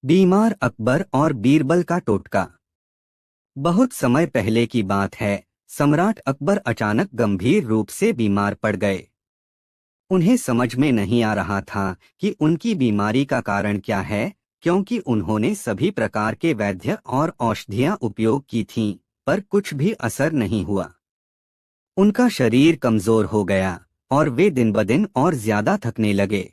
बीमार अकबर और बीरबल का टोटका। बहुत समय पहले की बात है। सम्राट अकबर अचानक गंभीर रूप से बीमार पड़ गए। उन्हें समझ में नहीं आ रहा था कि उनकी बीमारी का कारण क्या है, क्योंकि उन्होंने सभी प्रकार के वैद्य और औषधियां उपयोग की थीं, पर कुछ भी असर नहीं हुआ। उनका शरीर कमजोर हो गया और वे दिन ब दिन और ज्यादा थकने लगे।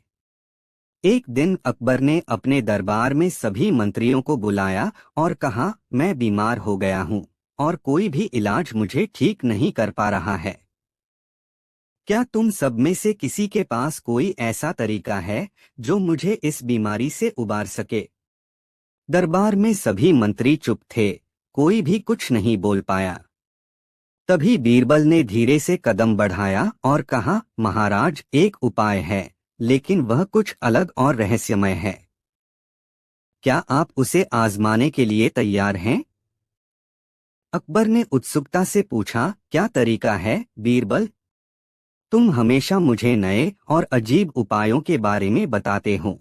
एक दिन अकबर ने अपने दरबार में सभी मंत्रियों को बुलाया और कहा, मैं बीमार हो गया हूँ और कोई भी इलाज मुझे ठीक नहीं कर पा रहा है। क्या तुम सब में से किसी के पास कोई ऐसा तरीका है जो मुझे इस बीमारी से उबार सके? दरबार में सभी मंत्री चुप थे, कोई भी कुछ नहीं बोल पाया। तभी बीरबल ने धीरे से कदम बढ़ाया और कहा, महाराज, एक उपाय है, लेकिन वह कुछ अलग और रहस्यमय है। क्या आप उसे आजमाने के लिए तैयार हैं? अकबर ने उत्सुकता से पूछा, क्या तरीका है बीरबल? तुम हमेशा मुझे नए और अजीब उपायों के बारे में बताते हो।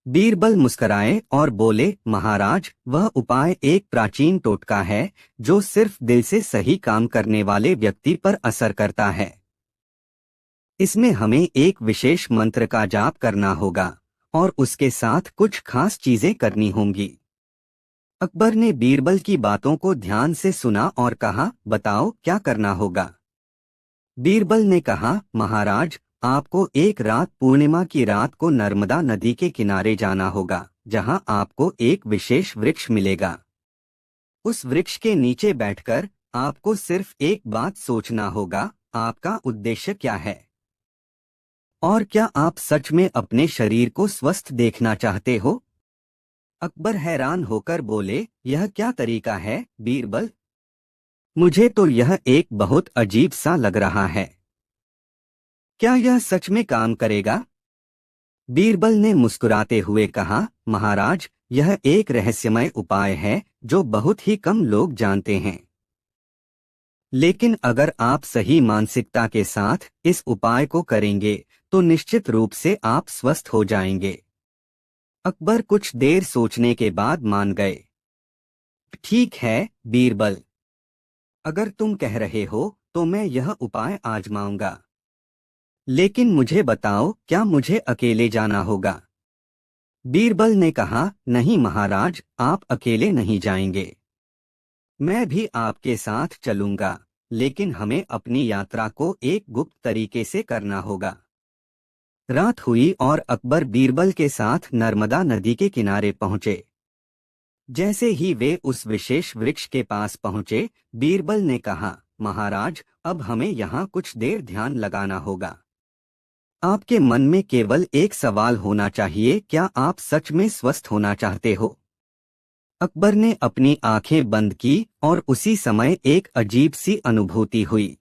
बीरबल मुस्कराए और बोले, महाराज, वह उपाय एक प्राचीन टोटका है जो सिर्फ दिल से सही काम करने वाले व्यक्ति पर असर करता है। इसमें हमें एक विशेष मंत्र का जाप करना होगा और उसके साथ कुछ खास चीजें करनी होंगी। अकबर ने बीरबल की बातों को ध्यान से सुना और कहा, बताओ क्या करना होगा? बीरबल ने कहा, महाराज, आपको एक रात पूर्णिमा की रात को नर्मदा नदी के किनारे जाना होगा, जहां आपको एक विशेष वृक्ष मिलेगा। उस वृक्ष के नीचे बैठकर आपको सिर्फ एक बात सोचना होगा, आपका उद्देश्य क्या है और क्या आप सच में अपने शरीर को स्वस्थ देखना चाहते हो? अकबर हैरान होकर बोले, यह क्या तरीका है बीरबल? मुझे तो यह एक बहुत अजीब सा लग रहा है। क्या यह सच में काम करेगा? बीरबल ने मुस्कुराते हुए कहा, महाराज, यह एक रहस्यमय उपाय है जो बहुत ही कम लोग जानते हैं। लेकिन अगर आप सही मानसिकता के साथ इस उपाय को करेंगे तो निश्चित रूप से आप स्वस्थ हो जाएंगे। अकबर कुछ देर सोचने के बाद मान गए। ठीक है बीरबल, अगर तुम कह रहे हो तो मैं यह उपाय आजमाऊंगा। लेकिन मुझे बताओ, क्या मुझे अकेले जाना होगा? बीरबल ने कहा, नहीं महाराज, आप अकेले नहीं जाएंगे। मैं भी आपके साथ चलूंगा, लेकिन हमें अपनी यात्रा को एक गुप्त तरीके से करना होगा। रात हुई और अकबर बीरबल के साथ नर्मदा नदी के किनारे पहुंचे। जैसे ही वे उस विशेष वृक्ष के पास पहुंचे, बीरबल ने कहा, महाराज, अब हमें यहाँ कुछ देर ध्यान लगाना होगा। आपके मन में केवल एक सवाल होना चाहिए, क्या आप सच में स्वस्थ होना चाहते हो? अकबर ने अपनी आंखें बंद की और उसी समय एक अजीब सी अनुभूति हुई।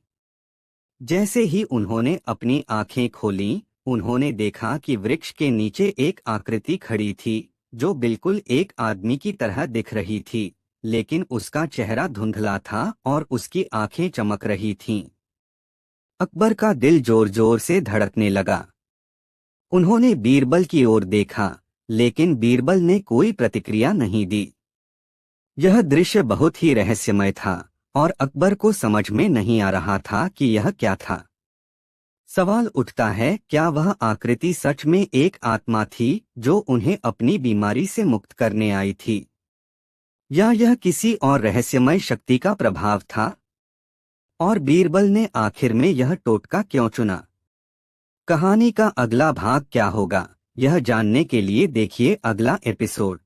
जैसे ही उन्होंने अपनी आंखें खोलीं, उन्होंने देखा कि वृक्ष के नीचे एक आकृति खड़ी थी जो बिल्कुल एक आदमी की तरह दिख रही थी, लेकिन उसका चेहरा धुंधला था और उसकी आंखें चमक रही थीं। अकबर का दिल जोर जोर से धड़कने लगा। उन्होंने बीरबल की ओर देखा, लेकिन बीरबल ने कोई प्रतिक्रिया नहीं दी। यह दृश्य बहुत ही रहस्यमय था और अकबर को समझ में नहीं आ रहा था कि यह क्या था। सवाल उठता है, क्या वह आकृति सच में एक आत्मा थी जो उन्हें अपनी बीमारी से मुक्त करने आई थी, या यह किसी और रहस्यमय शक्ति का प्रभाव था? और बीरबल ने आखिर में यह टोटका क्यों चुना? कहानी का अगला भाग क्या होगा, यह जानने के लिए देखिए अगला एपिसोड।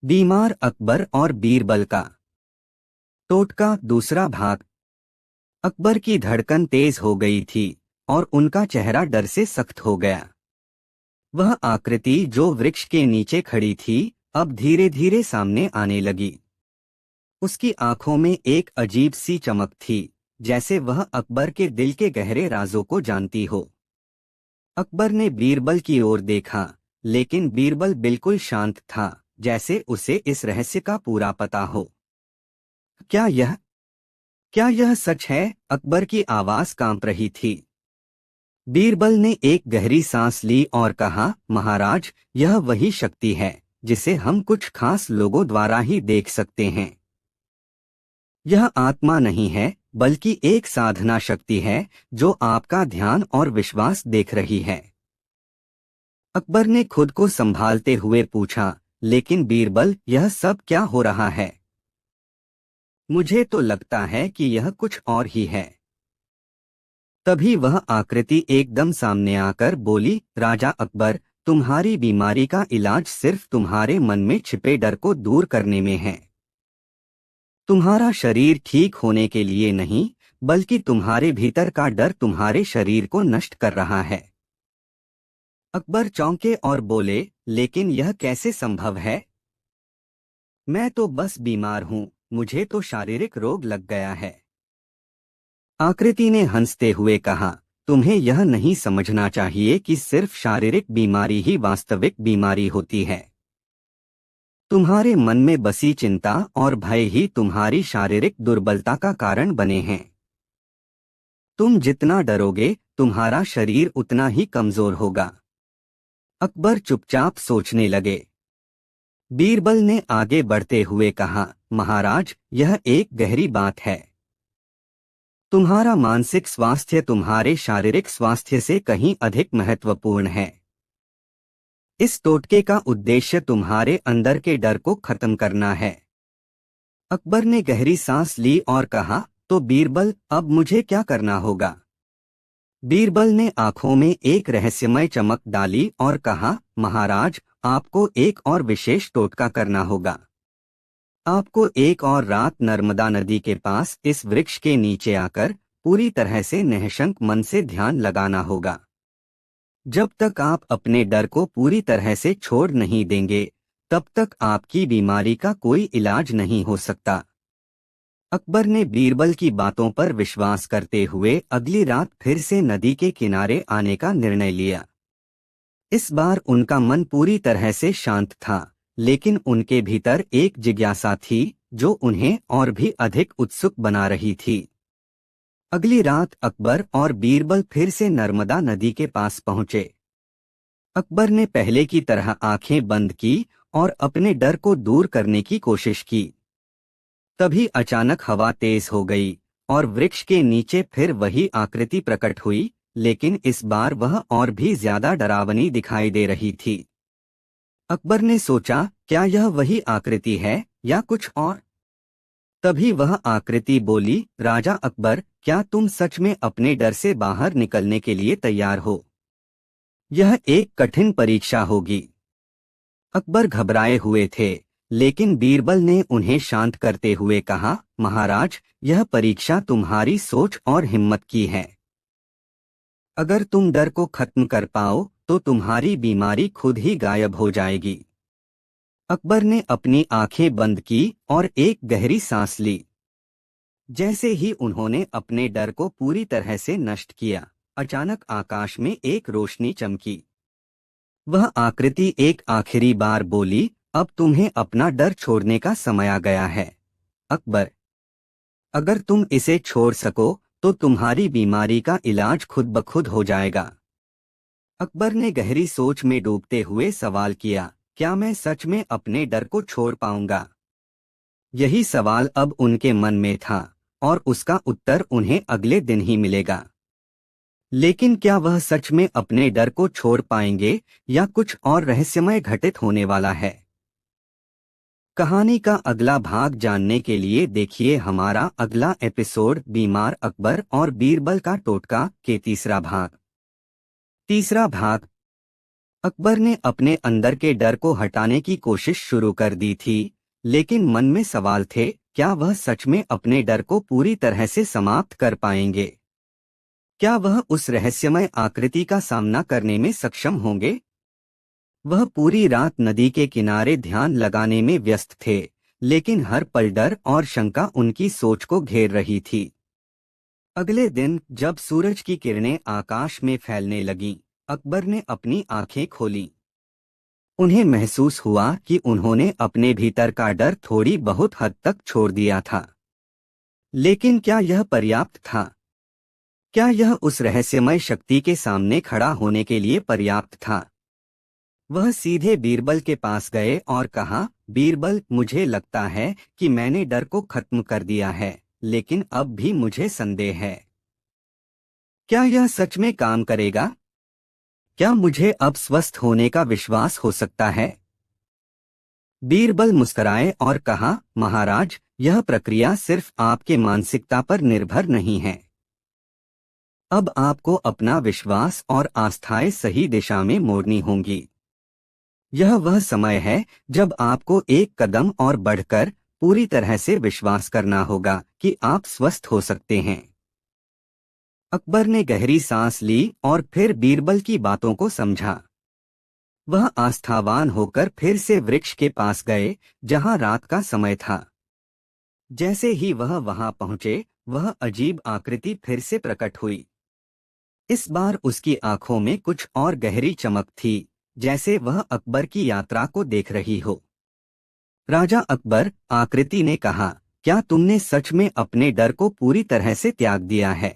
बीमार अकबर और बीरबल का टोटका, दूसरा भाग। अकबर की धड़कन तेज हो गई थी और उनका चेहरा डर से सख्त हो गया। वह आकृति जो वृक्ष के नीचे खड़ी थी, अब धीरे धीरे सामने आने लगी। उसकी आंखों में एक अजीब सी चमक थी, जैसे वह अकबर के दिल के गहरे राजों को जानती हो। अकबर ने बीरबल की ओर देखा, लेकिन बीरबल बिल्कुल शांत था, जैसे उसे इस रहस्य का पूरा पता हो। क्या यह क्या यह सच है? अकबर की आवाज कांप रही थी। बीरबल ने एक गहरी सांस ली और कहा, महाराज, यह वही शक्ति है जिसे हम कुछ खास लोगों द्वारा ही देख सकते हैं। यह आत्मा नहीं है, बल्कि एक साधना शक्ति है जो आपका ध्यान और विश्वास देख रही है। अकबर ने खुद को संभालते हुए पूछा, लेकिन बीरबल, यह सब क्या हो रहा है? मुझे तो लगता है कि यह कुछ और ही है। तभी वह आकृति एकदम सामने आकर बोली, राजा अकबर, तुम्हारी बीमारी का इलाज सिर्फ तुम्हारे मन में छिपे डर को दूर करने में है। तुम्हारा शरीर ठीक होने के लिए नहीं, बल्कि तुम्हारे भीतर का डर तुम्हारे शरीर को नष्ट कर रहा है। अकबर चौंके और बोले, लेकिन यह कैसे संभव है? मैं तो बस बीमार हूँ, मुझे तो शारीरिक रोग लग गया है। आकृति ने हंसते हुए कहा, तुम्हें यह नहीं समझना चाहिए कि सिर्फ शारीरिक बीमारी ही वास्तविक बीमारी होती है। तुम्हारे मन में बसी चिंता और भय ही तुम्हारी शारीरिक दुर्बलता का कारण बने हैं। तुम जितना डरोगे, तुम्हारा शरीर उतना ही कमजोर होगा। अकबर चुपचाप सोचने लगे। बीरबल ने आगे बढ़ते हुए कहा, महाराज, यह एक गहरी बात है। तुम्हारा मानसिक स्वास्थ्य तुम्हारे शारीरिक स्वास्थ्य से कहीं अधिक महत्वपूर्ण है। इस टोटके का उद्देश्य तुम्हारे अंदर के डर को खत्म करना है। अकबर ने गहरी सांस ली और कहा, तो बीरबल, अब मुझे क्या करना होगा? बीरबल ने आंखों में एक रहस्यमय चमक डाली और कहा, महाराज, आपको एक और विशेष टोटका करना होगा। आपको एक और रात नर्मदा नदी के पास इस वृक्ष के नीचे आकर पूरी तरह से निःशंक मन से ध्यान लगाना होगा। जब तक आप अपने डर को पूरी तरह से छोड़ नहीं देंगे, तब तक आपकी बीमारी का कोई इलाज नहीं हो सकता। अकबर ने बीरबल की बातों पर विश्वास करते हुए अगली रात फिर से नदी के किनारे आने का निर्णय लिया। इस बार उनका मन पूरी तरह से शांत था, लेकिन उनके भीतर एक जिज्ञासा थी जो उन्हें और भी अधिक उत्सुक बना रही थी। अगली रात अकबर और बीरबल फिर से नर्मदा नदी के पास पहुंचे। अकबर ने पहले की तरह आंखें बंद की और अपने डर को दूर करने की कोशिश की। तभी अचानक हवा तेज हो गई और वृक्ष के नीचे फिर वही आकृति प्रकट हुई, लेकिन इस बार वह और भी ज्यादा डरावनी दिखाई दे रही थी। अकबर ने सोचा, क्या यह वही आकृति है या कुछ और? तभी वह आकृति बोली, राजा अकबर, क्या तुम सच में अपने डर से बाहर निकलने के लिए तैयार हो? यह एक कठिन परीक्षा होगी। अकबर घबराए हुए थे, लेकिन बीरबल ने उन्हें शांत करते हुए कहा, महाराज, यह परीक्षा तुम्हारी सोच और हिम्मत की है। अगर तुम डर को खत्म कर पाओ तो तुम्हारी बीमारी खुद ही गायब हो जाएगी। अकबर ने अपनी आंखें बंद की और एक गहरी सांस ली। जैसे ही उन्होंने अपने डर को पूरी तरह से नष्ट किया, अचानक आकाश में एक रोशनी चमकी। वह आकृति एक आखिरी बार बोली, अब तुम्हें अपना डर छोड़ने का समय आ गया है। अकबर, अगर तुम इसे छोड़ सको तो तुम्हारी बीमारी का इलाज खुद ब खुद हो जाएगा। अकबर ने गहरी सोच में डूबते हुए सवाल किया, क्या मैं सच में अपने डर को छोड़ पाऊंगा? यही सवाल अब उनके मन में था और उसका उत्तर उन्हें अगले दिन ही मिलेगा। लेकिन क्या वह सच में अपने डर को छोड़ पाएंगे या कुछ और रहस्यमय घटित होने वाला है? कहानी का अगला भाग जानने के लिए देखिए हमारा अगला एपिसोड, बीमार अकबर और बीरबल का टोटका के तीसरा भाग। तीसरा भाग। अकबर ने अपने अंदर के डर को हटाने की कोशिश शुरू कर दी थी, लेकिन मन में सवाल थे, क्या वह सच में अपने डर को पूरी तरह से समाप्त कर पाएंगे? क्या वह उस रहस्यमय आकृति का सामना करने में सक्षम होंगे? वह पूरी रात नदी के किनारे ध्यान लगाने में व्यस्त थे, लेकिन हर पल डर और शंका उनकी सोच को घेर रही थी। अगले दिन जब सूरज की किरणें आकाश में फैलने लगीं, अकबर ने अपनी आंखें खोलीं। उन्हें महसूस हुआ कि उन्होंने अपने भीतर का डर थोड़ी बहुत हद तक छोड़ दिया था। लेकिन क्या यह पर्याप्त था? क्या यह उस रहस्यमय शक्ति के सामने खड़ा होने के लिए पर्याप्त था? वह सीधे बीरबल के पास गए और कहा, बीरबल, मुझे लगता है कि मैंने डर को खत्म कर दिया है, लेकिन अब भी मुझे संदेह है। क्या यह सच में काम करेगा? क्या मुझे अब स्वस्थ होने का विश्वास हो सकता है? बीरबल मुस्कुराए और कहा, महाराज, यह प्रक्रिया सिर्फ आपके मानसिकता पर निर्भर नहीं है। अब आपको अपना विश्वास और आस्थाएं सही दिशा में मोड़नी होंगी। यह वह समय है जब आपको एक कदम और बढ़कर पूरी तरह से विश्वास करना होगा कि आप स्वस्थ हो सकते हैं। अकबर ने गहरी सांस ली और फिर बीरबल की बातों को समझा। वह आस्थावान होकर फिर से वृक्ष के पास गए, जहां रात का समय था। जैसे ही वह वहां पहुंचे, वह अजीब आकृति फिर से प्रकट हुई। इस बार उसकी आंखों में कुछ और गहरी चमक थी, जैसे वह अकबर की यात्रा को देख रही हो। राजा अकबर, आकृति ने कहा, क्या तुमने सच में अपने डर को पूरी तरह से त्याग दिया है?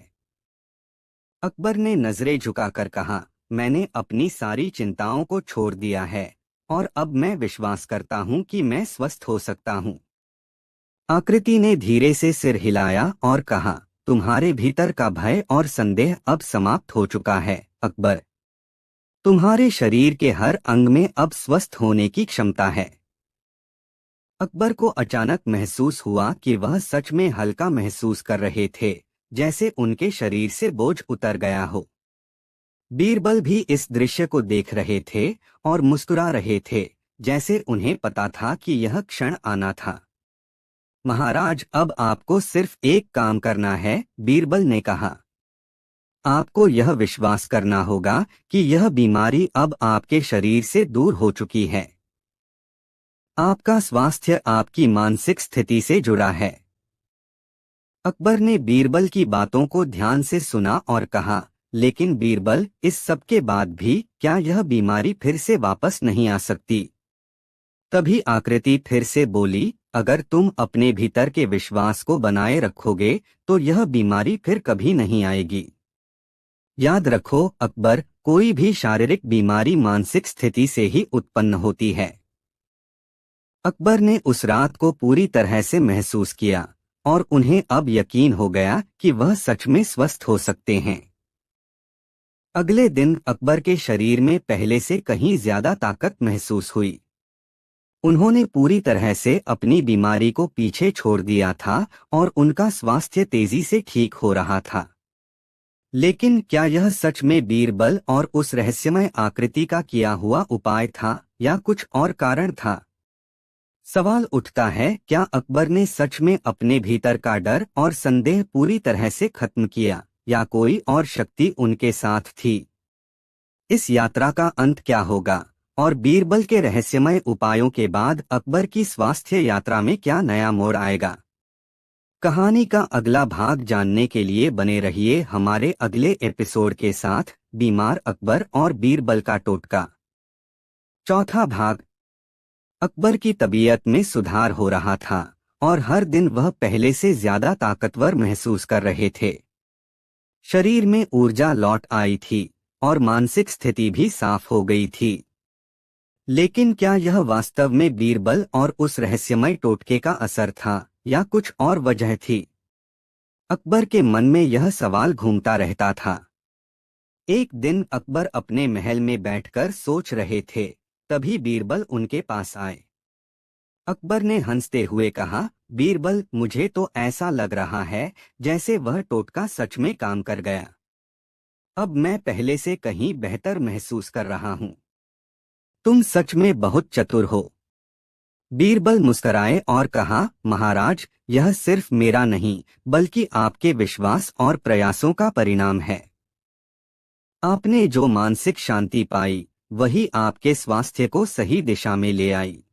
अकबर ने नजरें झुकाकर कहा, मैंने अपनी सारी चिंताओं को छोड़ दिया है और अब मैं विश्वास करता हूँ कि मैं स्वस्थ हो सकता हूँ। आकृति ने धीरे से सिर हिलाया और कहा, तुम्हारे भीतर का भय और संदेह अब समाप्त हो चुका है, अकबर। तुम्हारे शरीर के हर अंग में अब स्वस्थ होने की क्षमता है। अकबर को अचानक महसूस हुआ कि वह सच में हल्का महसूस कर रहे थे, जैसे उनके शरीर से बोझ उतर गया हो। बीरबल भी इस दृश्य को देख रहे थे और मुस्कुरा रहे थे, जैसे उन्हें पता था कि यह क्षण आना था। महाराज, अब आपको सिर्फ एक काम करना है, बीरबल ने कहा। आपको यह विश्वास करना होगा कि यह बीमारी अब आपके शरीर से दूर हो चुकी है। आपका स्वास्थ्य आपकी मानसिक स्थिति से जुड़ा है। अकबर ने बीरबल की बातों को ध्यान से सुना और कहा, लेकिन बीरबल, इस सब के बाद भी क्या यह बीमारी फिर से वापस नहीं आ सकती? तभी आकृति फिर से बोली, अगर तुम अपने भीतर के विश्वास को बनाए रखोगे तो यह बीमारी फिर कभी नहीं आएगी। याद रखो अकबर, कोई भी शारीरिक बीमारी मानसिक स्थिति से ही उत्पन्न होती है। अकबर ने उस रात को पूरी तरह से महसूस किया और उन्हें अब यकीन हो गया कि वह सच में स्वस्थ हो सकते हैं। अगले दिन अकबर के शरीर में पहले से कहीं ज्यादा ताकत महसूस हुई। उन्होंने पूरी तरह से अपनी बीमारी को पीछे छोड़ दिया था और उनका स्वास्थ्य तेजी से ठीक हो रहा था। लेकिन क्या यह सच में बीरबल और उस रहस्यमय आकृति का किया हुआ उपाय था या कुछ और कारण था? सवाल उठता है, क्या अकबर ने सच में अपने भीतर का डर और संदेह पूरी तरह से खत्म किया या कोई और शक्ति उनके साथ थी? इस यात्रा का अंत क्या होगा और बीरबल के रहस्यमय उपायों के बाद अकबर की स्वास्थ्य यात्रा में क्या नया मोड़ आएगा? कहानी का अगला भाग जानने के लिए बने रहिए हमारे अगले एपिसोड के साथ, बीमार अकबर और बीरबल का टोटका। चौथा भाग। अकबर की तबीयत में सुधार हो रहा था और हर दिन वह पहले से ज्यादा ताकतवर महसूस कर रहे थे। शरीर में ऊर्जा लौट आई थी और मानसिक स्थिति भी साफ हो गई थी। लेकिन क्या यह वास्तव में बीरबल और उस रहस्यमय टोटके का असर था या कुछ और वजह थी? अकबर के मन में यह सवाल घूमता रहता था। एक दिन अकबर अपने महल में बैठकर सोच रहे थे, तभी बीरबल उनके पास आए। अकबर ने हंसते हुए कहा, बीरबल, मुझे तो ऐसा लग रहा है जैसे वह टोटका सच में काम कर गया। अब मैं पहले से कहीं बेहतर महसूस कर रहा हूँ। तुम सच में बहुत चतुर हो। बीरबल मुस्कुराए और कहा, महाराज, यह सिर्फ मेरा नहीं बल्कि आपके विश्वास और प्रयासों का परिणाम है। आपने जो मानसिक शांति पाई वही आपके स्वास्थ्य को सही दिशा में ले आई।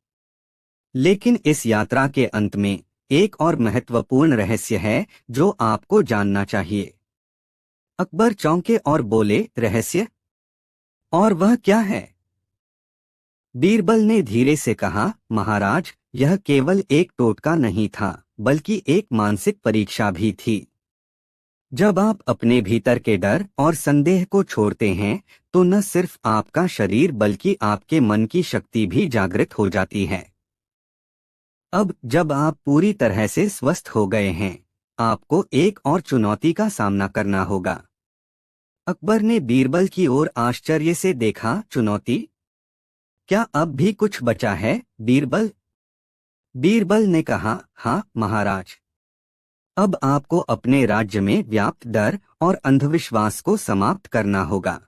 लेकिन इस यात्रा के अंत में एक और महत्वपूर्ण रहस्य है जो आपको जानना चाहिए। अकबर चौंके और बोले, रहस्य? और वह क्या है? बीरबल ने धीरे से कहा, महाराज, यह केवल एक टोटका नहीं था बल्कि एक मानसिक परीक्षा भी थी। जब आप अपने भीतर के डर और संदेह को छोड़ते हैं तो न सिर्फ आपका शरीर बल्कि आपके मन की शक्ति भी जागृत हो जाती है। अब जब आप पूरी तरह से स्वस्थ हो गए हैं, आपको एक और चुनौती का सामना करना होगा। अकबर ने बीरबल की ओर आश्चर्य से देखा। चुनौती? क्या अब भी कुछ बचा है, बीरबल? बीरबल ने कहा, हाँ महाराज। अब आपको अपने राज्य में व्याप्त डर और अंधविश्वास को समाप्त करना होगा।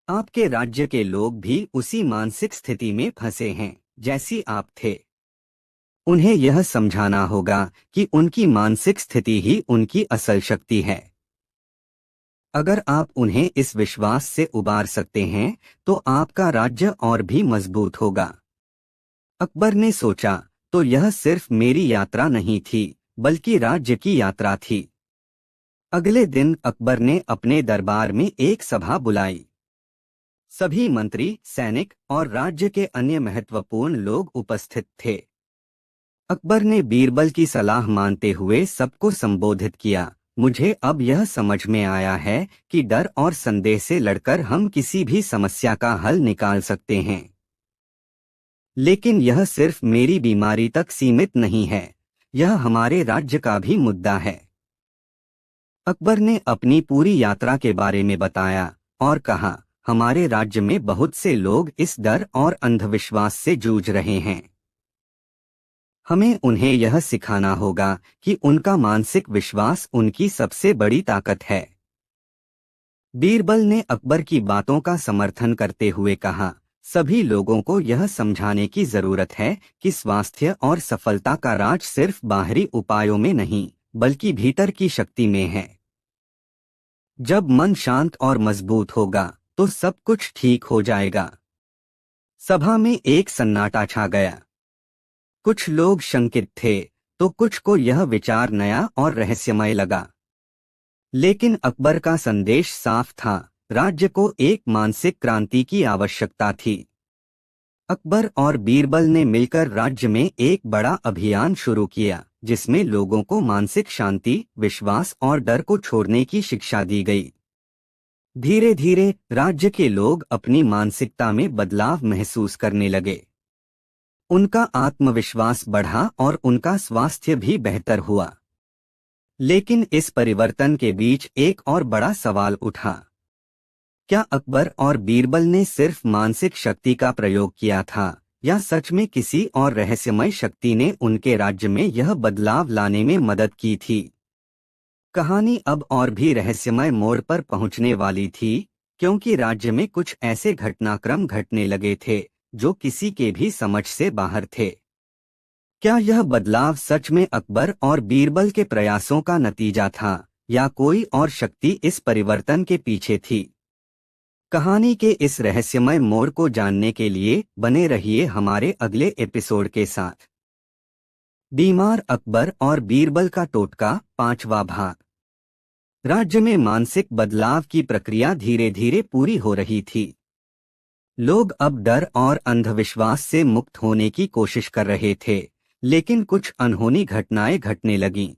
आपके राज्य के लोग भी उसी मानसिक स्थिति में फंसे हैं जैसी आप थे। उन्हें यह समझाना होगा कि उनकी मानसिक स्थिति ही उनकी असल शक्ति है। अगर आप उन्हें इस विश्वास से उबार सकते हैं तो आपका राज्य और भी मजबूत होगा। अकबर ने सोचा, तो यह सिर्फ मेरी यात्रा नहीं थी बल्कि राज्य की यात्रा थी। अगले दिन अकबर ने अपने दरबार में एक सभा बुलाई। सभी मंत्री, सैनिक और राज्य के अन्य महत्वपूर्ण लोग उपस्थित थे। अकबर ने बीरबल की सलाह मानते हुए सबको संबोधित किया। मुझे अब यह समझ में आया है कि डर और संदेह से लड़कर हम किसी भी समस्या का हल निकाल सकते हैं, लेकिन यह सिर्फ मेरी बीमारी तक सीमित नहीं है, यह हमारे राज्य का भी मुद्दा है। अकबर ने अपनी पूरी यात्रा के बारे में बताया और कहा, हमारे राज्य में बहुत से लोग इस डर और अंधविश्वास से जूझ रहे हैं। हमें उन्हें यह सिखाना होगा कि उनका मानसिक विश्वास उनकी सबसे बड़ी ताकत है। बीरबल ने अकबर की बातों का समर्थन करते हुए कहा, सभी लोगों को यह समझाने की जरूरत है कि स्वास्थ्य और सफलता का राज सिर्फ बाहरी उपायों में नहीं बल्कि भीतर की शक्ति में है। जब मन शांत और मजबूत होगा तो सब कुछ ठीक हो जाएगा। सभा में एक सन्नाटा छा गया। कुछ लोग शंकित थे तो कुछ को यह विचार नया और रहस्यमय लगा। लेकिन अकबर का संदेश साफ था, राज्य को एक मानसिक क्रांति की आवश्यकता थी। अकबर और बीरबल ने मिलकर राज्य में एक बड़ा अभियान शुरू किया जिसमें लोगों को मानसिक शांति, विश्वास और डर को छोड़ने की शिक्षा दी गई। धीरे धीरे राज्य के लोग अपनी मानसिकता में बदलाव महसूस करने लगे। उनका आत्मविश्वास बढ़ा और उनका स्वास्थ्य भी बेहतर हुआ। लेकिन इस परिवर्तन के बीच एक और बड़ा सवाल उठा। क्या अकबर और बीरबल ने सिर्फ मानसिक शक्ति का प्रयोग किया था या सच में किसी और रहस्यमय शक्ति ने उनके राज्य में यह बदलाव लाने में मदद की थी? कहानी अब और भी रहस्यमय मोड़ पर पहुंचने वाली थी, क्योंकि राज्य में कुछ ऐसे घटनाक्रम घटने लगे थे जो किसी के भी समझ से बाहर थे। क्या यह बदलाव सच में अकबर और बीरबल के प्रयासों का नतीजा था या कोई और शक्ति इस परिवर्तन के पीछे थी? कहानी के इस रहस्यमय मोड़ को जानने के लिए बने रहिए हमारे अगले एपिसोड के साथ। बीमार अकबर और बीरबल का टोटका, 5वां भाग। राज्य में मानसिक बदलाव की प्रक्रिया धीरे धीरे पूरी हो रही थी। लोग अब डर और अंधविश्वास से मुक्त होने की कोशिश कर रहे थे, लेकिन कुछ अनहोनी घटनाएं घटने लगीं।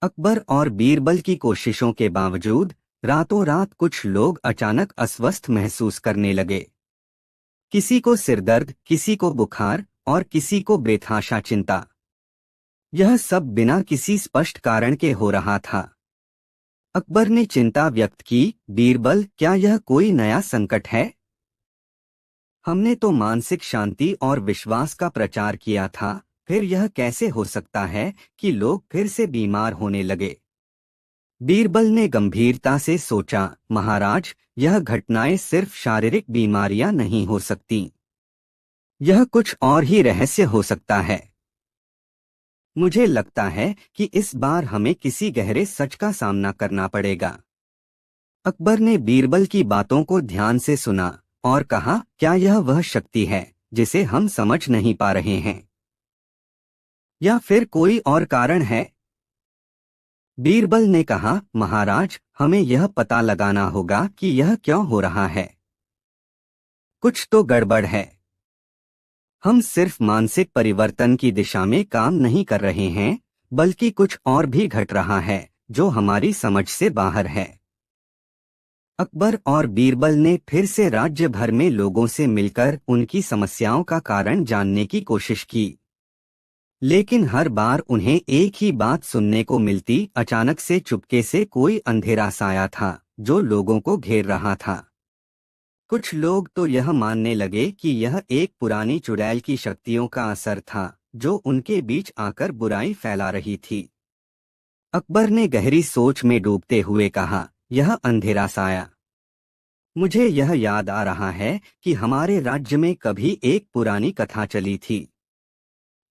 अकबर और बीरबल की कोशिशों के बावजूद रातों रात कुछ लोग अचानक अस्वस्थ महसूस करने लगे। किसी को सिरदर्द, किसी को बुखार और किसी को बेतहाशा चिंता। यह सब बिना किसी स्पष्ट कारण के हो रहा था। अकबर ने चिंता व्यक्त की, बीरबल, क्या यह कोई नया संकट है? हमने तो मानसिक शांति और विश्वास का प्रचार किया था, फिर यह कैसे हो सकता है कि लोग फिर से बीमार होने लगे? बीरबल ने गंभीरता से सोचा, महाराज, यह घटनाएं सिर्फ शारीरिक बीमारियां नहीं हो सकती। यह कुछ और ही रहस्य हो सकता है। मुझे लगता है कि इस बार हमें किसी गहरे सच का सामना करना पड़ेगा। अकबर ने बीरबल की बातों को ध्यान से सुना और कहा, क्या यह वह शक्ति है जिसे हम समझ नहीं पा रहे हैं, या फिर कोई और कारण है? बीरबल ने कहा, महाराज, हमें यह पता लगाना होगा कि यह क्यों हो रहा है। कुछ तो गड़बड़ है। हम सिर्फ मानसिक परिवर्तन की दिशा में काम नहीं कर रहे हैं, बल्कि कुछ और भी घट रहा है जो हमारी समझ से बाहर है। अकबर और बीरबल ने फिर से राज्य भर में लोगों से मिलकर उनकी समस्याओं का कारण जानने की कोशिश की, लेकिन हर बार उन्हें एक ही बात सुनने को मिलती। अचानक से चुपके से कोई अंधेरा साया था जो लोगों को घेर रहा था। कुछ लोग तो यह मानने लगे कि यह एक पुरानी चुड़ैल की शक्तियों का असर था जो उनके बीच आकर बुराई फैला रही थी। अकबर ने गहरी सोच में डूबते हुए कहा, यह अंधेरा साया, मुझे यह याद आ रहा है कि हमारे राज्य में कभी एक पुरानी कथा चली थी।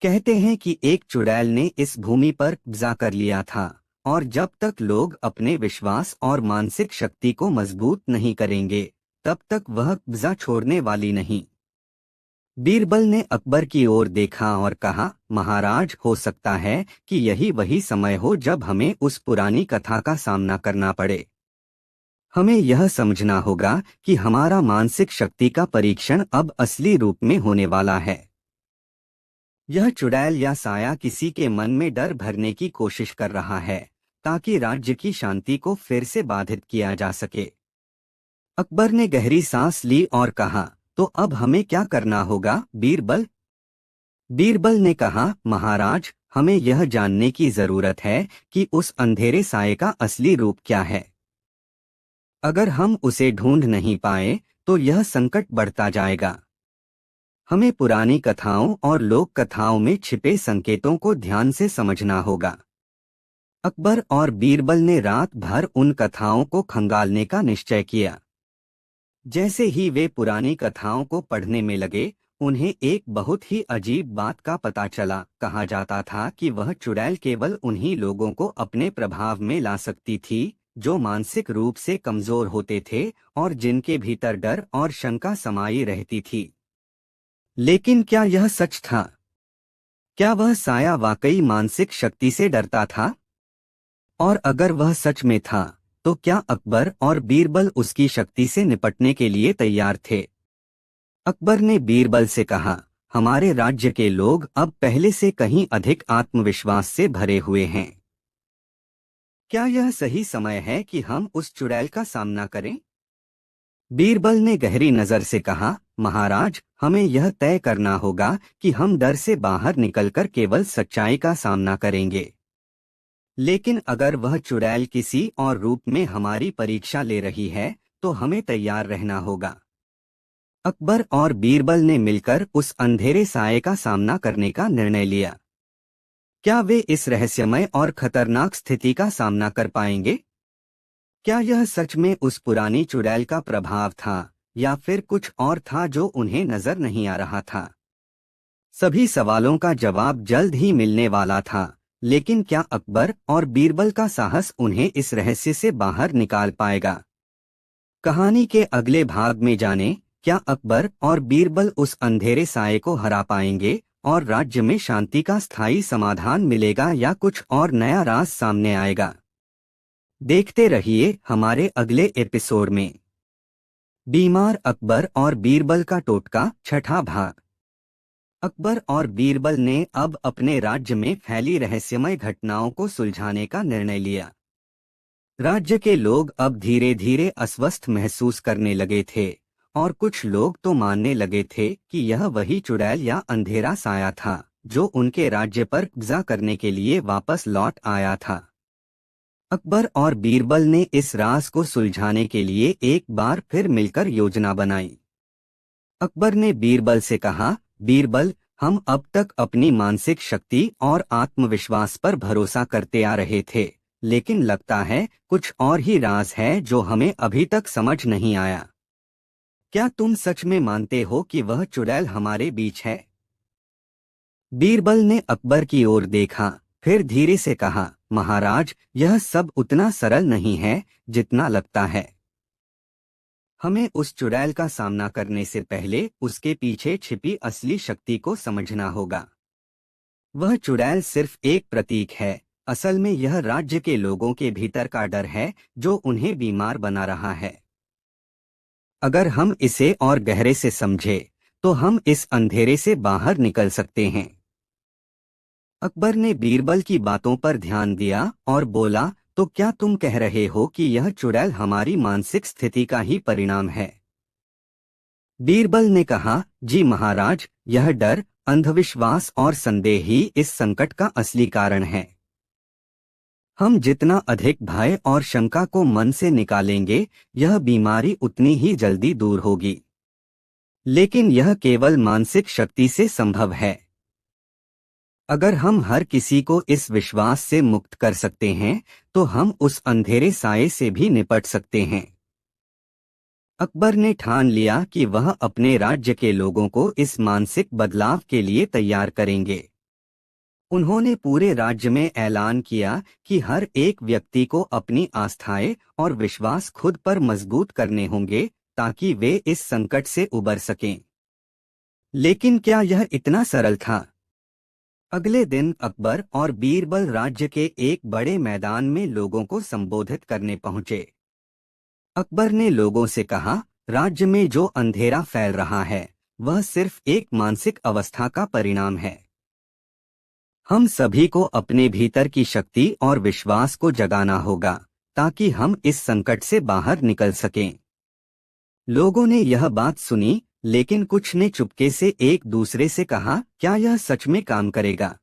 कहते हैं कि एक चुड़ैल ने इस भूमि पर कब्जा कर लिया था, और जब तक लोग अपने विश्वास और मानसिक शक्ति को मजबूत नहीं करेंगे तब तक वह कब्जा छोड़ने वाली नहीं। बीरबल ने अकबर की ओर देखा और कहा, महाराज, हो सकता है कि यही वही समय हो जब हमें उस पुरानी कथा का सामना करना पड़े। हमें यह समझना होगा कि हमारा मानसिक शक्ति का परीक्षण अब असली रूप में होने वाला है। यह चुड़ैल या साया किसी के मन में डर भरने की कोशिश कर रहा है ताकि राज्य की शांति को फिर से बाधित किया जा सके। अकबर ने गहरी सांस ली और कहा, तो अब हमें क्या करना होगा बीरबल? बीरबल ने कहा, महाराज, हमें यह जानने की जरूरत है कि उस अंधेरे साये का असली रूप क्या है। अगर हम उसे ढूंढ नहीं पाए तो यह संकट बढ़ता जाएगा। हमें पुरानी कथाओं और लोक कथाओं में छिपे संकेतों को ध्यान से समझना होगा। अकबर और बीरबल ने रात भर उन कथाओं को खंगालने का निश्चय किया। जैसे ही वे पुरानी कथाओं को पढ़ने में लगे, उन्हें एक बहुत ही अजीब बात का पता चला। कहा जाता था कि वह चुड़ैल केवल उन्हीं लोगों को अपने प्रभाव में ला सकती थी जो मानसिक रूप से कमजोर होते थे और जिनके भीतर डर और शंका समाई रहती थी। लेकिन क्या यह सच था? क्या वह साया वाकई मानसिक शक्ति से डरता था? और अगर वह सच में था, तो क्या अकबर और बीरबल उसकी शक्ति से निपटने के लिए तैयार थे? अकबर ने बीरबल से कहा, हमारे राज्य के लोग अब पहले से कहीं अधिक आत्मविश्वास से भरे हुए हैं। क्या यह सही समय है कि हम उस चुड़ैल का सामना करें? बीरबल ने गहरी नजर से कहा, महाराज, हमें यह तय करना होगा कि हम डर से बाहर निकलकर केवल सच्चाई का सामना करेंगे। लेकिन अगर वह चुड़ैल किसी और रूप में हमारी परीक्षा ले रही है तो हमें तैयार रहना होगा। अकबर और बीरबल ने मिलकर उस अंधेरे साये का सामना करने का निर्णय लिया। क्या वे इस रहस्यमय और खतरनाक स्थिति का सामना कर पाएंगे? क्या यह सच में उस पुरानी चुड़ैल का प्रभाव था या फिर कुछ और था जो उन्हें नजर नहीं आ रहा था? सभी सवालों का जवाब जल्द ही मिलने वाला था, लेकिन क्या अकबर और बीरबल का साहस उन्हें इस रहस्य से बाहर निकाल पाएगा? कहानी के अगले भाग में जानें, क्या अकबर और बीरबल उस अंधेरे साये को हरा पाएंगे और राज्य में शांति का स्थायी समाधान मिलेगा या कुछ और नया राज सामने आएगा? देखते रहिए हमारे अगले एपिसोड में। बीमार अकबर और बीरबल का टोटका, छठा भाग। अकबर और बीरबल ने अब अपने राज्य में फैली रहस्यमय घटनाओं को सुलझाने का निर्णय लिया। राज्य के लोग अब धीरे धीरे अस्वस्थ महसूस करने लगे थे और कुछ लोग तो मानने लगे थे कि यह वही चुड़ैल या अंधेरा साया था जो उनके राज्य पर कब्जा करने के लिए वापस लौट आया था। अकबर और बीरबल ने इस राज को सुलझाने के लिए एक बार फिर मिलकर योजना बनाई। अकबर ने बीरबल से कहा, बीरबल, हम अब तक अपनी मानसिक शक्ति और आत्मविश्वास पर भरोसा करते आ रहे थे, लेकिन लगता है कुछ और ही राज है जो हमें अभी तक समझ नहीं आया। क्या तुम सच में मानते हो कि वह चुड़ैल हमारे बीच है? बीरबल ने अकबर की ओर देखा, फिर धीरे से कहा, महाराज, यह सब उतना सरल नहीं है जितना लगता है। हमें उस चुड़ैल का सामना करने से पहले उसके पीछे छिपी असली शक्ति को समझना होगा। वह चुड़ैल सिर्फ एक प्रतीक है, असल में यह राज्य के लोगों के भीतर का डर है जो उन्हें बीमार बना रहा है। अगर हम इसे और गहरे से समझे तो हम इस अंधेरे से बाहर निकल सकते हैं। अकबर ने बीरबल की बातों पर ध्यान दिया और बोला, तो क्या तुम कह रहे हो कि यह चुड़ैल हमारी मानसिक स्थिति का ही परिणाम है? बीरबल ने कहा, जी महाराज, यह डर, अंधविश्वास और संदेह ही इस संकट का असली कारण है। हम जितना अधिक भय और शंका को मन से निकालेंगे, यह बीमारी उतनी ही जल्दी दूर होगी। लेकिन यह केवल मानसिक शक्ति से संभव है। अगर हम हर किसी को इस विश्वास से मुक्त कर सकते हैं, तो हम उस अंधेरे साये से भी निपट सकते हैं। अकबर ने ठान लिया कि वह अपने राज्य के लोगों को इस मानसिक बदलाव के लिए तैयार करेंगे। उन्होंने पूरे राज्य में ऐलान किया कि हर एक व्यक्ति को अपनी आस्थाएं और विश्वास खुद पर मजबूत करने होंगे, ताकि वे इस संकट से उबर सकें। लेकिन क्या यह इतना सरल था? अगले दिन अकबर और बीरबल राज्य के एक बड़े मैदान में लोगों को संबोधित करने पहुंचे। अकबर ने लोगों से कहा, राज्य में जो अंधेरा फैल रहा है, वह सिर्फ एक मानसिक अवस्था का परिणाम है। हम सभी को अपने भीतर की शक्ति और विश्वास को जगाना होगा, ताकि हम इस संकट से बाहर निकल सकें। लोगों ने यह बात सुनी, लेकिन कुछ ने चुपके से एक दूसरे से कहा, क्या यह सच में काम करेगा?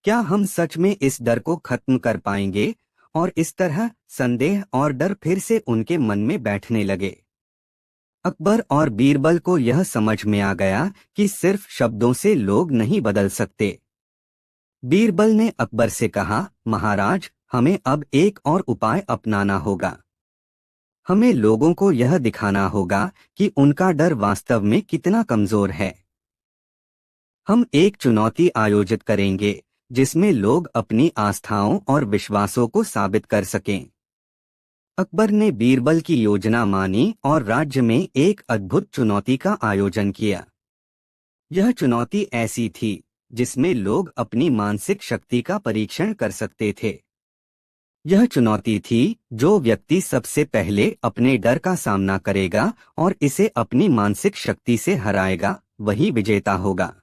क्या हम सच में इस डर को खत्म कर पाएंगे? और इस तरह संदेह और डर फिर से उनके मन में बैठने लगे। अकबर और बीरबल को यह समझ में आ गया कि सिर्फ शब्दों से लोग नहीं बदल सकते। बीरबल ने अकबर से कहा, महाराज, हमें अब एक और उपाय अपनाना होगा। हमें लोगों को यह दिखाना होगा कि उनका डर वास्तव में कितना कमजोर है। हम एक चुनौती आयोजित करेंगे, जिसमें लोग अपनी आस्थाओं और विश्वासों को साबित कर सकें। अकबर ने बीरबल की योजना मानी और राज्य में एक अद्भुत चुनौती का आयोजन किया। यह चुनौती ऐसी थी जिसमें लोग अपनी मानसिक शक्ति का परीक्षण कर सकते थे। यह चुनौती थी, जो व्यक्ति सबसे पहले अपने डर का सामना करेगा और इसे अपनी मानसिक शक्ति से हराएगा, वही विजेता होगा।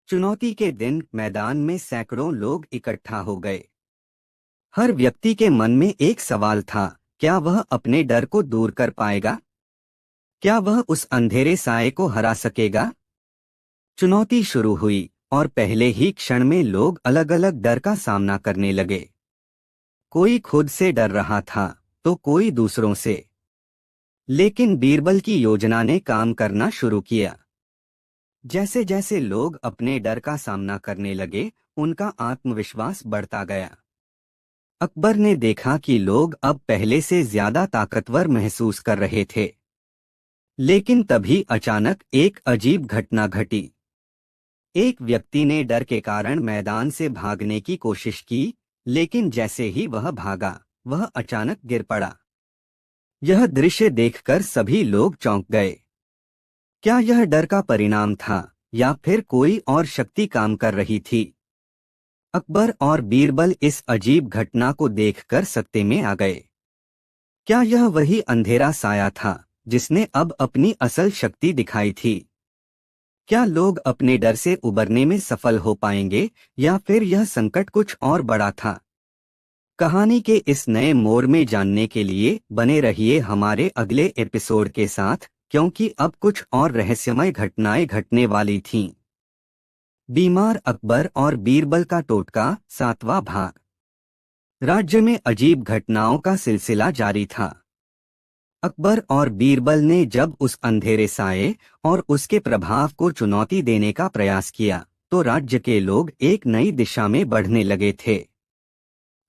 चुनौती के दिन मैदान में सैकड़ों लोग इकट्ठा हो गए। हर व्यक्ति के मन में एक सवाल था, क्या वह अपने डर को दूर कर पाएगा? क्या वह उस अंधेरे साये को हरा सकेगा? चुनौती शुरू हुई और पहले ही क्षण में लोग अलग अलग डर का सामना करने लगे। कोई खुद से डर रहा था, तो कोई दूसरों से। लेकिन बीरबल की योजना ने काम करना शुरू किया। जैसे जैसे लोग अपने डर का सामना करने लगे, उनका आत्मविश्वास बढ़ता गया। अकबर ने देखा कि लोग अब पहले से ज्यादा ताकतवर महसूस कर रहे थे। लेकिन तभी अचानक एक अजीब घटना घटी। एक व्यक्ति ने डर के कारण मैदान से भागने की कोशिश की, लेकिन जैसे ही वह भागा, वह अचानक गिर पड़ा। यह दृश्य देखकर सभी लोग चौंक गए। क्या यह डर का परिणाम था, या फिर कोई और शक्ति काम कर रही थी? अकबर और बीरबल इस अजीब घटना को देखकर सत्ते में आ गए। क्या यह वही अंधेरा साया था, जिसने अब अपनी असल शक्ति दिखाई थी? क्या लोग अपने डर से उबरने में सफल हो पाएंगे, या फिर यह संकट कुछ और बड़ा था? कहानी के इस नए मोड़ में जानने के लिए बने रहिए हमारे अगले एपिसोड के साथ, क्योंकि अब कुछ और रहस्यमय घटनाएं घटने वाली थीं। बीमार अकबर और बीरबल का टोटका, 7वां भाग। राज्य में अजीब घटनाओं का सिलसिला जारी था। अकबर और बीरबल ने जब उस अंधेरे साये और उसके प्रभाव को चुनौती देने का प्रयास किया, तो राज्य के लोग एक नई दिशा में बढ़ने लगे थे।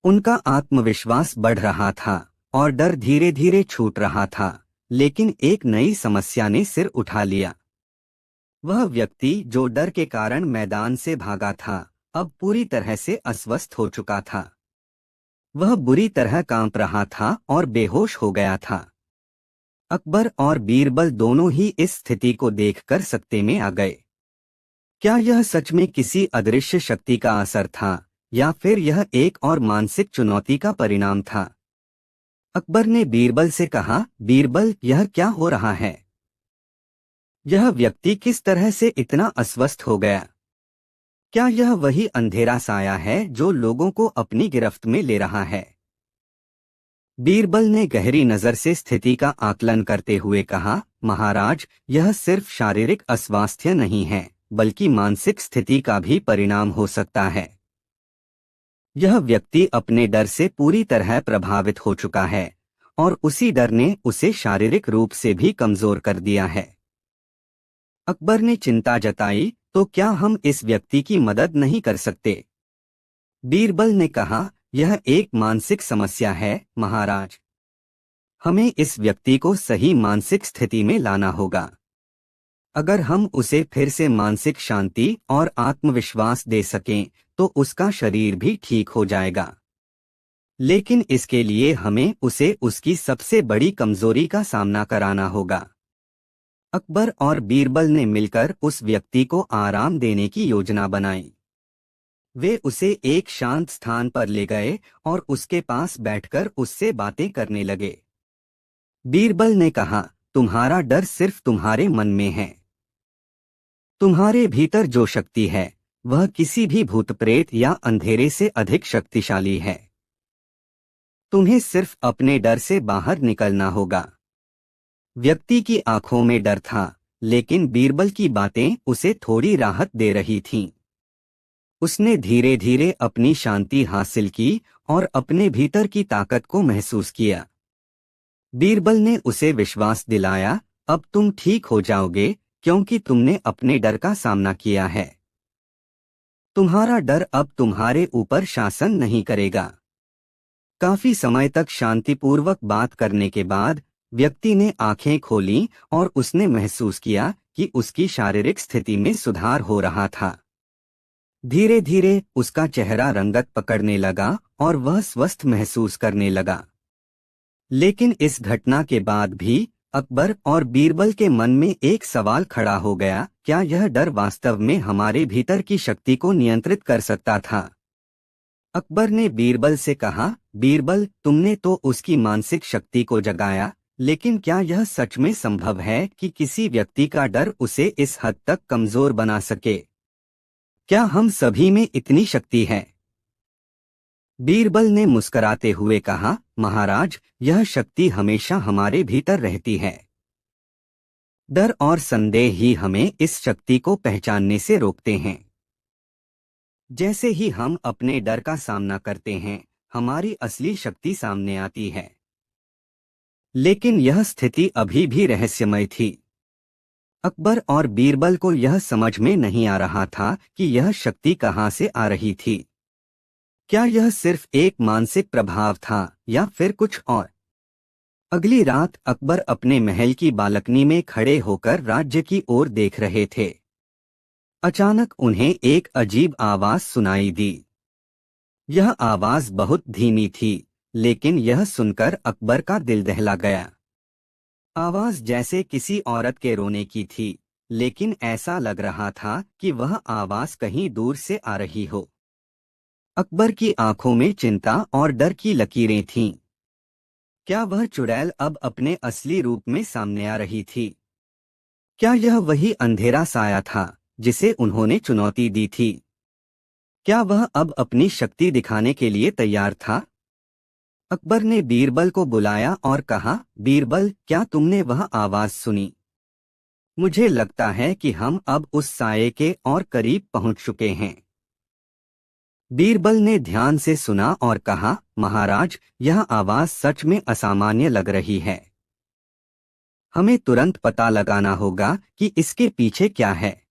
उनका आत्मविश्वास बढ़ रहा था और डर धीरे धीरे छूट रहा था, लेकिन एक नई समस्या ने सिर उठा लिया। वह व्यक्ति जो डर के कारण मैदान से भागा था, अब पूरी तरह से अस्वस्थ हो चुका था। वह बुरी तरह कांप रहा था और बेहोश हो गया था। अकबर और बीरबल दोनों ही इस स्थिति को देखकर सत्ते में आ गए। क्या यह सच में किसी अदृश्य शक्ति का असर था, या फिर यह एक और मानसिक चुनौती का परिणाम था? अकबर ने बीरबल से कहा, बीरबल, यह क्या हो रहा है? यह व्यक्ति किस तरह से इतना अस्वस्थ हो गया? क्या यह वही अंधेरा साया है जो लोगों को अपनी गिरफ्त में ले रहा है? बीरबल ने गहरी नजर से स्थिति का आकलन करते हुए कहा, महाराज, यह सिर्फ शारीरिक अस्वास्थ्य नहीं है, बल्कि मानसिक स्थिति का भी परिणाम हो सकता है। यह व्यक्ति अपने डर से पूरी तरह प्रभावित हो चुका है और उसी डर ने उसे शारीरिक रूप से भी कमजोर कर दिया है। अकबर ने चिंता जताई, तो क्या हम इस व्यक्ति की मदद नहीं कर सकते? बीरबल ने कहा, यह एक मानसिक समस्या है महाराज। हमें इस व्यक्ति को सही मानसिक स्थिति में लाना होगा। अगर हम उसे फिर से मानसिक शांति और आत्मविश्वास दे सकें तो उसका शरीर भी ठीक हो जाएगा। लेकिन इसके लिए हमें उसे उसकी सबसे बड़ी कमजोरी का सामना कराना होगा। अकबर और बीरबल ने मिलकर उस व्यक्ति को आराम देने की योजना बनाई। वे उसे एक शांत स्थान पर ले गए और उसके पास बैठकर उससे बातें करने लगे। बीरबल ने कहा, तुम्हारा डर सिर्फ तुम्हारे मन में है। तुम्हारे भीतर जो शक्ति है वह किसी भी भूत प्रेत या अंधेरे से अधिक शक्तिशाली है। तुम्हें सिर्फ अपने डर से बाहर निकलना होगा। व्यक्ति की आंखों में डर था, लेकिन बीरबल की बातें उसे थोड़ी राहत दे रही थीं। उसने धीरे धीरे अपनी शांति हासिल की और अपने भीतर की ताकत को महसूस किया। बीरबल ने उसे विश्वास दिलाया, अब तुम ठीक हो जाओगे, क्योंकि तुमने अपने डर का सामना किया है। तुम्हारा डर अब तुम्हारे ऊपर शासन नहीं करेगा। काफी समय तक शांतिपूर्वक बात करने के बाद व्यक्ति ने आंखें खोलीं और उसने महसूस किया कि उसकी शारीरिक स्थिति में सुधार हो रहा था। धीरे धीरे उसका चेहरा रंगत पकड़ने लगा और वह स्वस्थ महसूस करने लगा। लेकिन इस घटना के बाद भी अकबर और बीरबल के मन में एक सवाल खड़ा हो गया, क्या यह डर वास्तव में हमारे भीतर की शक्ति को नियंत्रित कर सकता था? अकबर ने बीरबल से कहा, बीरबल, तुमने तो उसकी मानसिक शक्ति को जगाया, लेकिन क्या यह सच में संभव है कि किसी व्यक्ति का डर उसे इस हद तक कमजोर बना सके? क्या हम सभी में इतनी शक्ति है? बीरबल ने मुस्कुराते हुए कहा, महाराज, यह शक्ति हमेशा हमारे भीतर रहती है। डर और संदेह ही हमें इस शक्ति को पहचानने से रोकते हैं। जैसे ही हम अपने डर का सामना करते हैं, हमारी असली शक्ति सामने आती है। लेकिन यह स्थिति अभी भी रहस्यमय थी। अकबर और बीरबल को यह समझ में नहीं आ रहा था कि यह शक्ति कहाँ से आ रही थी। क्या यह सिर्फ एक मानसिक प्रभाव था या फिर कुछ और? अगली रात अकबर अपने महल की बालकनी में खड़े होकर राज्य की ओर देख रहे थे। अचानक उन्हें एक अजीब आवाज सुनाई दी। यह आवाज बहुत धीमी थी, लेकिन यह सुनकर अकबर का दिल दहला गया। आवाज जैसे किसी औरत के रोने की थी, लेकिन ऐसा लग रहा था कि वह आवाज कहीं दूर से आ रही हो। अकबर की आंखों में चिंता और डर की लकीरें थीं। क्या वह चुड़ैल अब अपने असली रूप में सामने आ रही थी? क्या यह वही अंधेरा साया था जिसे उन्होंने चुनौती दी थी? क्या वह अब अपनी शक्ति दिखाने के लिए तैयार था? अकबर ने बीरबल को बुलाया और कहा, बीरबल, क्या तुमने वह आवाज सुनी? मुझे लगता है कि हम अब उस साये के और करीब पहुंच चुके हैं। बीरबल ने ध्यान से सुना और कहा, महाराज, यह आवाज सच में असामान्य लग रही है। हमें तुरंत पता लगाना होगा कि इसके पीछे क्या है।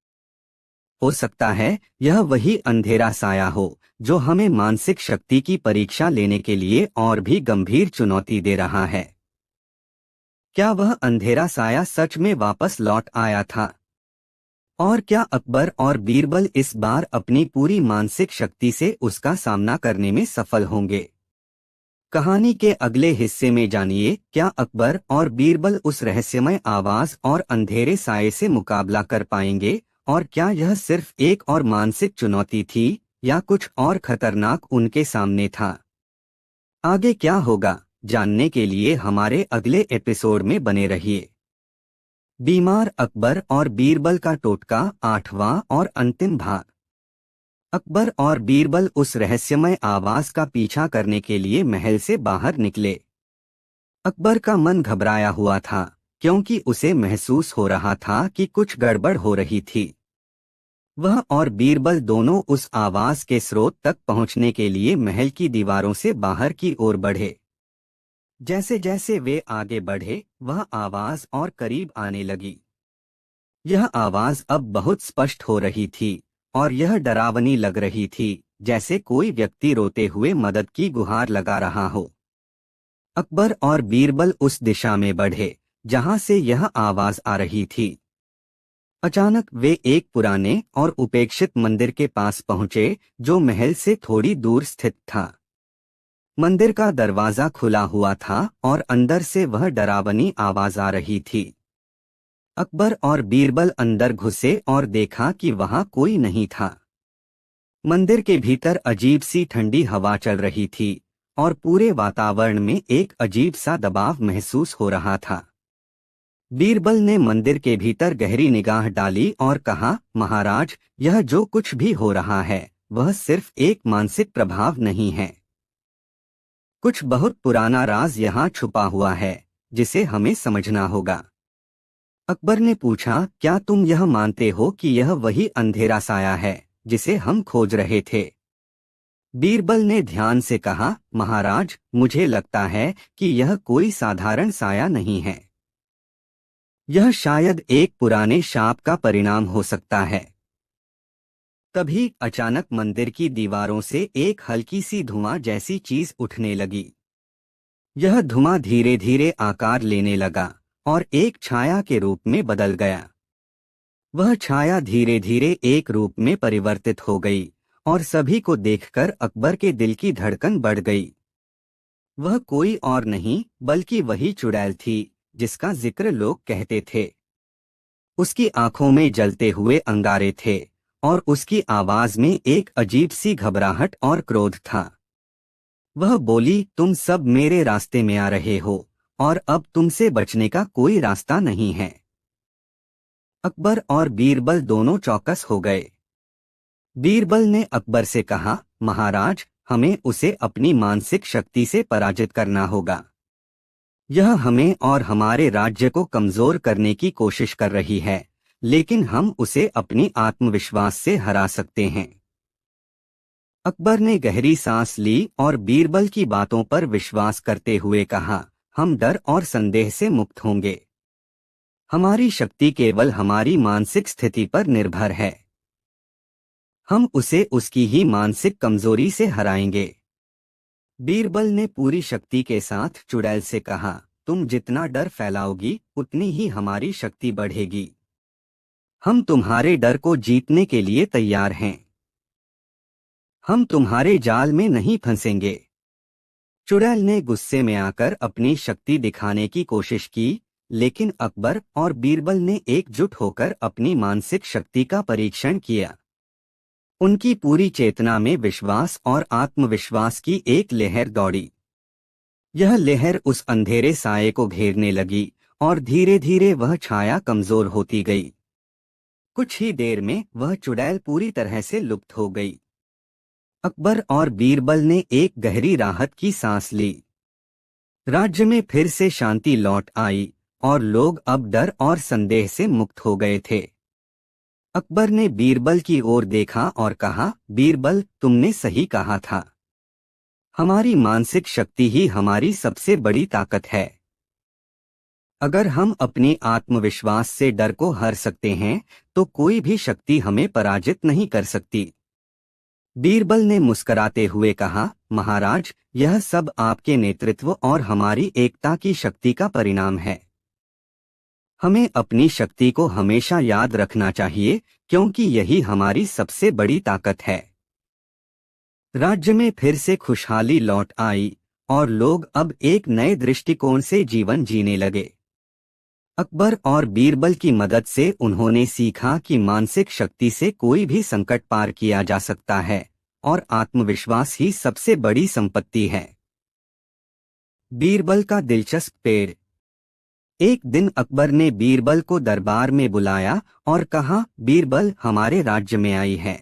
हो सकता है यह वही अंधेरा साया हो जो हमें मानसिक शक्ति की परीक्षा लेने के लिए और भी गंभीर चुनौती दे रहा है। क्या वह अंधेरा साया सच में वापस लौट आया था? और क्या अकबर और बीरबल इस बार अपनी पूरी मानसिक शक्ति से उसका सामना करने में सफल होंगे? कहानी के अगले हिस्से में जानिए, क्या अकबर और बीरबल उस रहस्यमय आवाज और अंधेरे साये से मुकाबला कर पाएंगे, और क्या यह सिर्फ एक और मानसिक चुनौती थी या कुछ और खतरनाक उनके सामने था? आगे क्या होगा, जानने के लिए हमारे अगले एपिसोड में बने रहिए। बीमार अकबर और बीरबल का टोटका 8वां और अंतिम भाग। अकबर और बीरबल उस रहस्यमय आवाज का पीछा करने के लिए महल से बाहर निकले। अकबर का मन घबराया हुआ था, क्योंकि उसे महसूस हो रहा था कि कुछ गड़बड़ हो रही थी। वह और बीरबल दोनों उस आवाज के स्रोत तक पहुंचने के लिए महल की दीवारों से बाहर की ओर बढ़े। जैसे जैसे वे आगे बढ़े, वह आवाज और करीब आने लगी। यह आवाज अब बहुत स्पष्ट हो रही थी और यह डरावनी लग रही थी, जैसे कोई व्यक्ति रोते हुए मदद की गुहार लगा रहा हो। अकबर और बीरबल उस दिशा में बढ़े जहां से यह आवाज आ रही थी। अचानक वे एक पुराने और उपेक्षित मंदिर के पास पहुंचे, जो महल से थोड़ी दूर स्थित था। मंदिर का दरवाजा खुला हुआ था और अंदर से वह डरावनी आवाज आ रही थी। अकबर और बीरबल अंदर घुसे और देखा कि वहां कोई नहीं था। मंदिर के भीतर अजीब सी ठंडी हवा चल रही थी और पूरे वातावरण में एक अजीब सा दबाव महसूस हो रहा था। बीरबल ने मंदिर के भीतर गहरी निगाह डाली और कहा, महाराज, यह जो कुछ भी हो रहा है वह सिर्फ एक मानसिक प्रभाव नहीं है। कुछ बहुत पुराना राज यहाँ छुपा हुआ है जिसे हमें समझना होगा। अकबर ने पूछा, क्या तुम यह मानते हो कि यह वही अंधेरा साया है जिसे हम खोज रहे थे? बीरबल ने ध्यान से कहा, महाराज, मुझे लगता है कि यह कोई साधारण साया नहीं है। यह शायद एक पुराने शाप का परिणाम हो सकता है। तभी अचानक मंदिर की दीवारों से एक हल्की सी धुआं जैसी चीज उठने लगी। यह धुआं धीरे धीरे आकार लेने लगा और एक छाया के रूप में बदल गया। वह छाया धीरे धीरे एक रूप में परिवर्तित हो गई और सभी को देखकर अकबर के दिल की धड़कन बढ़ गई। वह कोई और नहीं बल्कि वही चुड़ैल थी जिसका जिक्र लोग कहते थे। उसकी आंखों में जलते हुए अंगारे थे और उसकी आवाज में एक अजीब सी घबराहट और क्रोध था। वह बोली, तुम सब मेरे रास्ते में आ रहे हो और अब तुमसे बचने का कोई रास्ता नहीं है। अकबर और बीरबल दोनों चौकस हो गए। बीरबल ने अकबर से कहा, महाराज, हमें उसे अपनी मानसिक शक्ति से पराजित करना होगा। यह हमें और हमारे राज्य को कमजोर करने की कोशिश कर रही है, लेकिन हम उसे अपनी आत्मविश्वास से हरा सकते हैं। अकबर ने गहरी सांस ली और बीरबल की बातों पर विश्वास करते हुए कहा, हम डर और संदेह से मुक्त होंगे। हमारी शक्ति केवल हमारी मानसिक स्थिति पर निर्भर है। हम उसे उसकी ही मानसिक कमजोरी से हराएंगे। बीरबल ने पूरी शक्ति के साथ चुड़ैल से कहा, तुम जितना डर फैलाओगी उतनी ही हमारी शक्ति बढ़ेगी। हम तुम्हारे डर को जीतने के लिए तैयार हैं। हम तुम्हारे जाल में नहीं फंसेंगे। चुड़ैल ने गुस्से में आकर अपनी शक्ति दिखाने की कोशिश की, लेकिन अकबर और बीरबल ने एकजुट होकर अपनी मानसिक शक्ति का परीक्षण किया। उनकी पूरी चेतना में विश्वास और आत्मविश्वास की एक लहर दौड़ी। यह लहर उस अंधेरे साये को घेरने लगी और धीरे धीरे वह छाया कमजोर होती गई। कुछ ही देर में वह चुड़ैल पूरी तरह से लुप्त हो गई। अकबर और बीरबल ने एक गहरी राहत की सांस ली। राज्य में फिर से शांति लौट आई और लोग अब डर और संदेह से मुक्त हो गए थे। अकबर ने बीरबल की ओर देखा और कहा, बीरबल, तुमने सही कहा था। हमारी मानसिक शक्ति ही हमारी सबसे बड़ी ताकत है। अगर हम अपने आत्मविश्वास से डर को हर सकते हैं, तो कोई भी शक्ति हमें पराजित नहीं कर सकती। बीरबल ने मुस्कराते हुए कहा, महाराज, यह सब आपके नेतृत्व और हमारी एकता की शक्ति का परिणाम है। हमें अपनी शक्ति को हमेशा याद रखना चाहिए, क्योंकि यही हमारी सबसे बड़ी ताकत है। राज्य में फिर से खुशहाली लौट आई और लोग अब एक नए दृष्टिकोण से जीवन जीने लगे। अकबर और बीरबल की मदद से उन्होंने सीखा कि मानसिक शक्ति से कोई भी संकट पार किया जा सकता है और आत्मविश्वास ही सबसे बड़ी संपत्ति है। बीरबल का दिलचस्प पेड़। एक दिन अकबर ने बीरबल को दरबार में बुलाया और कहा, बीरबल हमारे राज्य में आई है।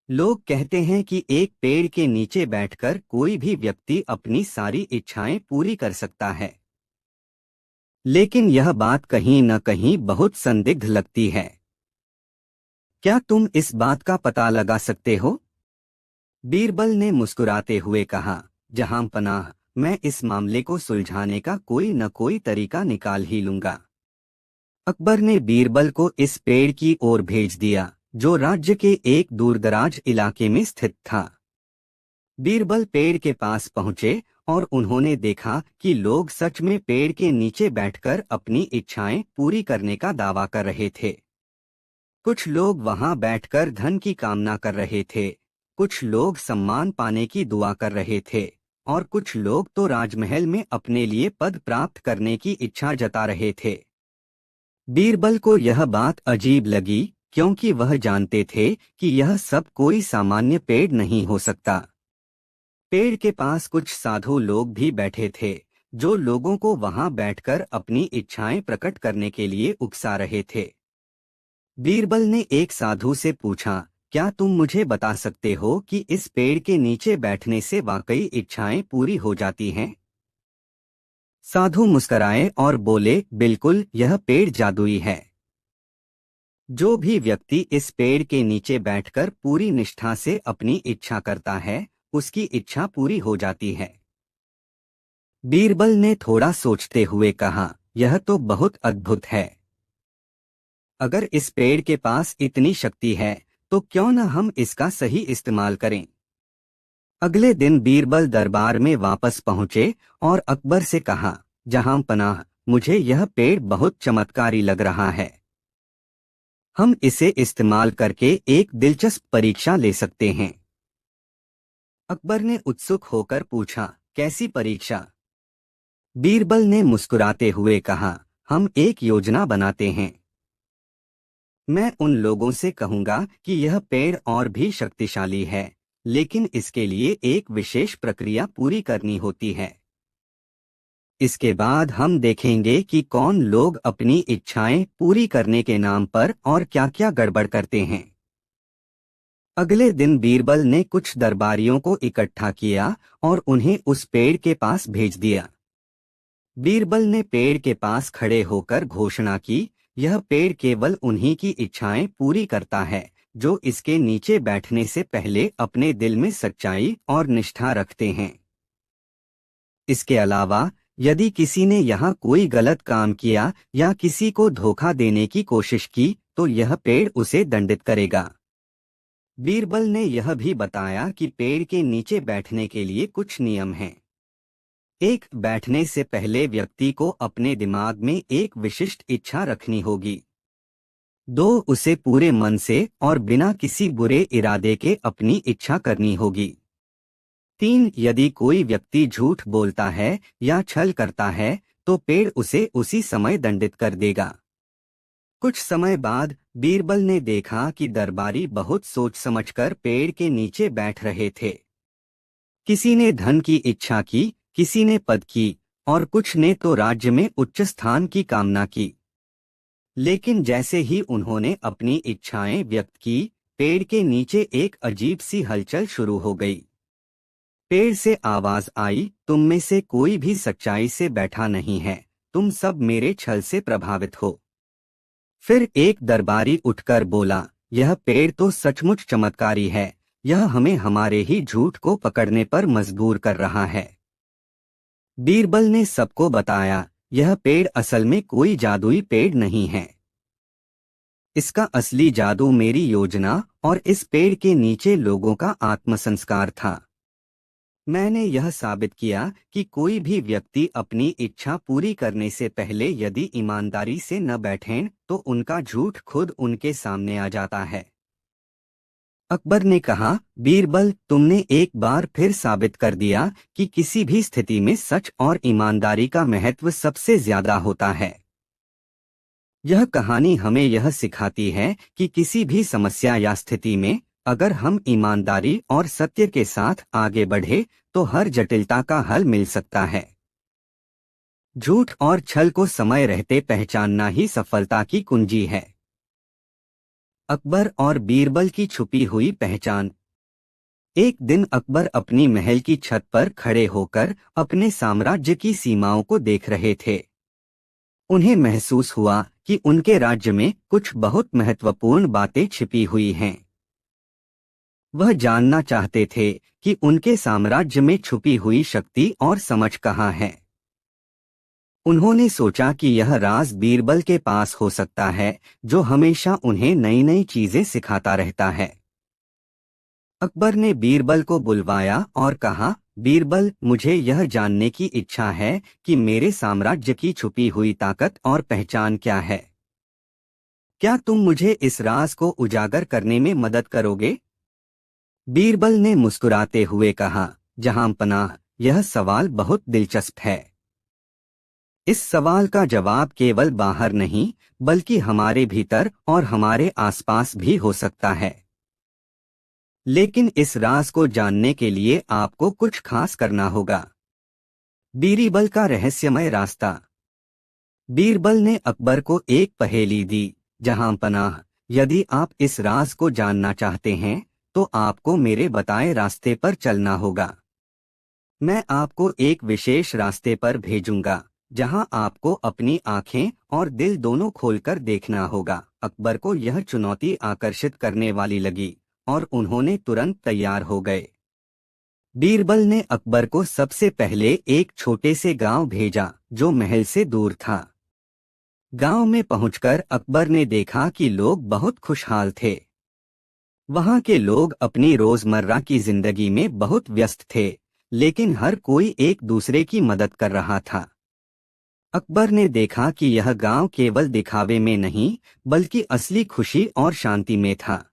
लोग कहते हैं कि एक पेड़ के नीचे बैठकर कोई भी व्यक्ति अपनी सारी इच्छाएं पूरी कर सकता है, लेकिन यह बात कहीं न कहीं बहुत संदिग्ध लगती है। क्या तुम इस बात का पता लगा सकते हो? बीरबल ने मुस्कुराते हुए कहा, जहां पनाह, मैं इस मामले को सुलझाने का कोई न कोई तरीका निकाल ही लूंगा। अकबर ने बीरबल को इस पेड़ की ओर भेज दिया, जो राज्य के एक दूरदराज इलाके में स्थित था। बीरबल पेड़ के पास पहुंचे और उन्होंने देखा कि लोग सच में पेड़ के नीचे बैठकर अपनी इच्छाएं पूरी करने का दावा कर रहे थे। कुछ लोग वहां बैठकर धन की कामना कर रहे थे, कुछ लोग सम्मान पाने की दुआ कर रहे थे, और कुछ लोग तो राजमहल में अपने लिए पद प्राप्त करने की इच्छा जता रहे थे। बीरबल को यह बात अजीब लगी, क्योंकि वह जानते थे कि यह सब कोई सामान्य पेड़ नहीं हो सकता। पेड़ के पास कुछ साधु लोग भी बैठे थे, जो लोगों को वहां बैठकर अपनी इच्छाएं प्रकट करने के लिए उकसा रहे थे। बीरबल ने एक साधु से पूछा, क्या तुम मुझे बता सकते हो कि इस पेड़ के नीचे बैठने से वाकई इच्छाएं पूरी हो जाती हैं? साधु मुस्कराए और बोले, बिल्कुल, यह पेड़ जादुई है। जो भी व्यक्ति इस पेड़ के नीचे बैठकर पूरी निष्ठा से अपनी इच्छा करता है, उसकी इच्छा पूरी हो जाती है। बीरबल ने थोड़ा सोचते हुए कहा, यह तो बहुत अद्भुत है। अगर इस पेड़ के पास इतनी शक्ति है, तो क्यों न हम इसका सही इस्तेमाल करें। अगले दिन बीरबल दरबार में वापस पहुंचे और अकबर से कहा, जहां पनाह, मुझे यह पेड़ बहुत चमत्कारी लग रहा है। हम इसे इस्तेमाल करके एक दिलचस्प परीक्षा ले सकते हैं। अकबर ने उत्सुक होकर पूछा, कैसी परीक्षा? बीरबल ने मुस्कुराते हुए कहा, हम एक योजना बनाते हैं। मैं उन लोगों से कहूंगा कि यह पेड़ और भी शक्तिशाली है, लेकिन इसके लिए एक विशेष प्रक्रिया पूरी करनी होती है। इसके बाद हम देखेंगे कि कौन लोग अपनी इच्छाएं पूरी करने के नाम पर और क्या-क्या गड़बड़ करते हैं। अगले दिन बीरबल ने कुछ दरबारियों को इकट्ठा किया और उन्हें उस पेड़ के पास भेज दिया। बीरबल ने पेड़ के पास खड़े होकर घोषणा की, यह पेड़ केवल उन्हीं की इच्छाएं पूरी करता है जो इसके नीचे बैठने से पहले अपने दिल में सच्चाई और निष्ठा रखते हैं। इसके अलावा यदि किसी ने यहाँ कोई गलत काम किया या किसी को धोखा देने की कोशिश की, तो यह पेड़ उसे दंडित करेगा। बीरबल ने यह भी बताया कि पेड़ के नीचे बैठने के लिए कुछ नियम हैं। एक, बैठने से पहले व्यक्ति को अपने दिमाग में एक विशिष्ट इच्छा रखनी होगी। 2, उसे पूरे मन से और बिना किसी बुरे इरादे के अपनी इच्छा करनी होगी। 3, यदि कोई व्यक्ति झूठ बोलता है या छल करता है, तो पेड़ उसे उसी समय दंडित कर देगा। कुछ समय बाद बीरबल ने देखा कि दरबारी बहुत सोच समझकर पेड़ के नीचे बैठ रहे थे। किसी ने धन की इच्छा की, किसी ने पद की, और कुछ ने तो राज्य में उच्च स्थान की कामना की। लेकिन जैसे ही उन्होंने अपनी इच्छाएं व्यक्त की, पेड़ के नीचे एक अजीब सी हलचल शुरू हो गई। पेड़ से आवाज आई, तुम में से कोई भी सच्चाई से बैठा नहीं है, तुम सब मेरे छल से प्रभावित हो। फिर एक दरबारी उठकर बोला, यह पेड़ तो सचमुच चमत्कारी है, यह हमें हमारे ही झूठ को पकड़ने पर मजबूर कर रहा है। बीरबल ने सबको बताया, यह पेड़ असल में कोई जादुई पेड़ नहीं है। इसका असली जादू मेरी योजना और इस पेड़ के नीचे लोगों का आत्मसंस्कार था। मैंने यह साबित किया कि कोई भी व्यक्ति अपनी इच्छा पूरी करने से पहले यदि ईमानदारी से न बैठें, तो उनका झूठ खुद उनके सामने आ जाता है। अकबर ने कहा, बीरबल, तुमने एक बार फिर साबित कर दिया कि किसी भी स्थिति में सच और ईमानदारी का महत्व सबसे ज्यादा होता है। यह कहानी हमें यह सिखाती है कि किसी भी समस्या या स्थिति में अगर हम ईमानदारी और सत्य के साथ आगे बढ़े, तो हर जटिलता का हल मिल सकता है। झूठ और छल को समय रहते पहचानना ही सफलता की कुंजी है। अकबर और बीरबल की छुपी हुई पहचान। एक दिन अकबर अपनी महल की छत पर खड़े होकर अपने साम्राज्य की सीमाओं को देख रहे थे। उन्हें महसूस हुआ कि उनके राज्य में कुछ बहुत महत्वपूर्ण बातें छिपी हुई हैं। वह जानना चाहते थे कि उनके साम्राज्य में छुपी हुई शक्ति और समझ कहाँ है। उन्होंने सोचा कि यह राज बीरबल के पास हो सकता है, जो हमेशा उन्हें नई नई चीजें सिखाता रहता है। अकबर ने बीरबल को बुलवाया और कहा, बीरबल, मुझे यह जानने की इच्छा है कि मेरे साम्राज्य की छुपी हुई ताकत और पहचान क्या है। क्या तुम मुझे इस राज को उजागर करने में मदद करोगे? बीरबल ने मुस्कुराते हुए कहा, जहांपनाह, यह सवाल बहुत दिलचस्प है। इस सवाल का जवाब केवल बाहर नहीं, बल्कि हमारे भीतर और हमारे आसपास भी हो सकता है। लेकिन इस राज को जानने के लिए आपको कुछ खास करना होगा। बीरबल का रहस्यमय रास्ता। बीरबल ने अकबर को एक पहेली दी, जहांपनाह, यदि आप इस राज को जानना चाहते हैं तो आपको मेरे बताए रास्ते पर चलना होगा। मैं आपको एक विशेष रास्ते पर भेजूंगा, जहां आपको अपनी आंखें और दिल दोनों खोलकर देखना होगा। अकबर को यह चुनौती आकर्षित करने वाली लगी और उन्होंने तुरंत तैयार हो गए। बीरबल ने अकबर को सबसे पहले एक छोटे से गांव भेजा, जो महल से दूर था। गांव में पहुंचकर अकबर ने देखा कि लोग बहुत खुशहाल थे। वहां के लोग अपनी रोजमर्रा की जिंदगी में बहुत व्यस्त थे, लेकिन हर कोई एक दूसरे की मदद कर रहा था। अकबर ने देखा कि यह गांव केवल दिखावे में नहीं, बल्कि असली खुशी और शांति में था।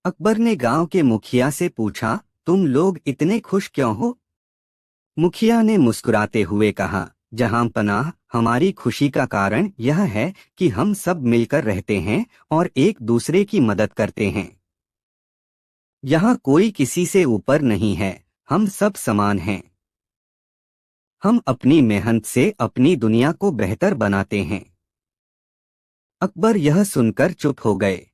अकबर ने गांव के मुखिया से पूछा, तुम लोग इतने खुश क्यों हो? मुखिया ने मुस्कुराते हुए कहा, जहांपनाह, हमारी खुशी का कारण यह है कि हम सब मिलकर रहते हैं और एक दूसरे की मदद करते हैं। यहाँ कोई किसी से ऊपर नहीं है, हम सब समान हैं। हम अपनी मेहनत से अपनी दुनिया को बेहतर बनाते हैं। अकबर यह सुनकर चुप हो गए।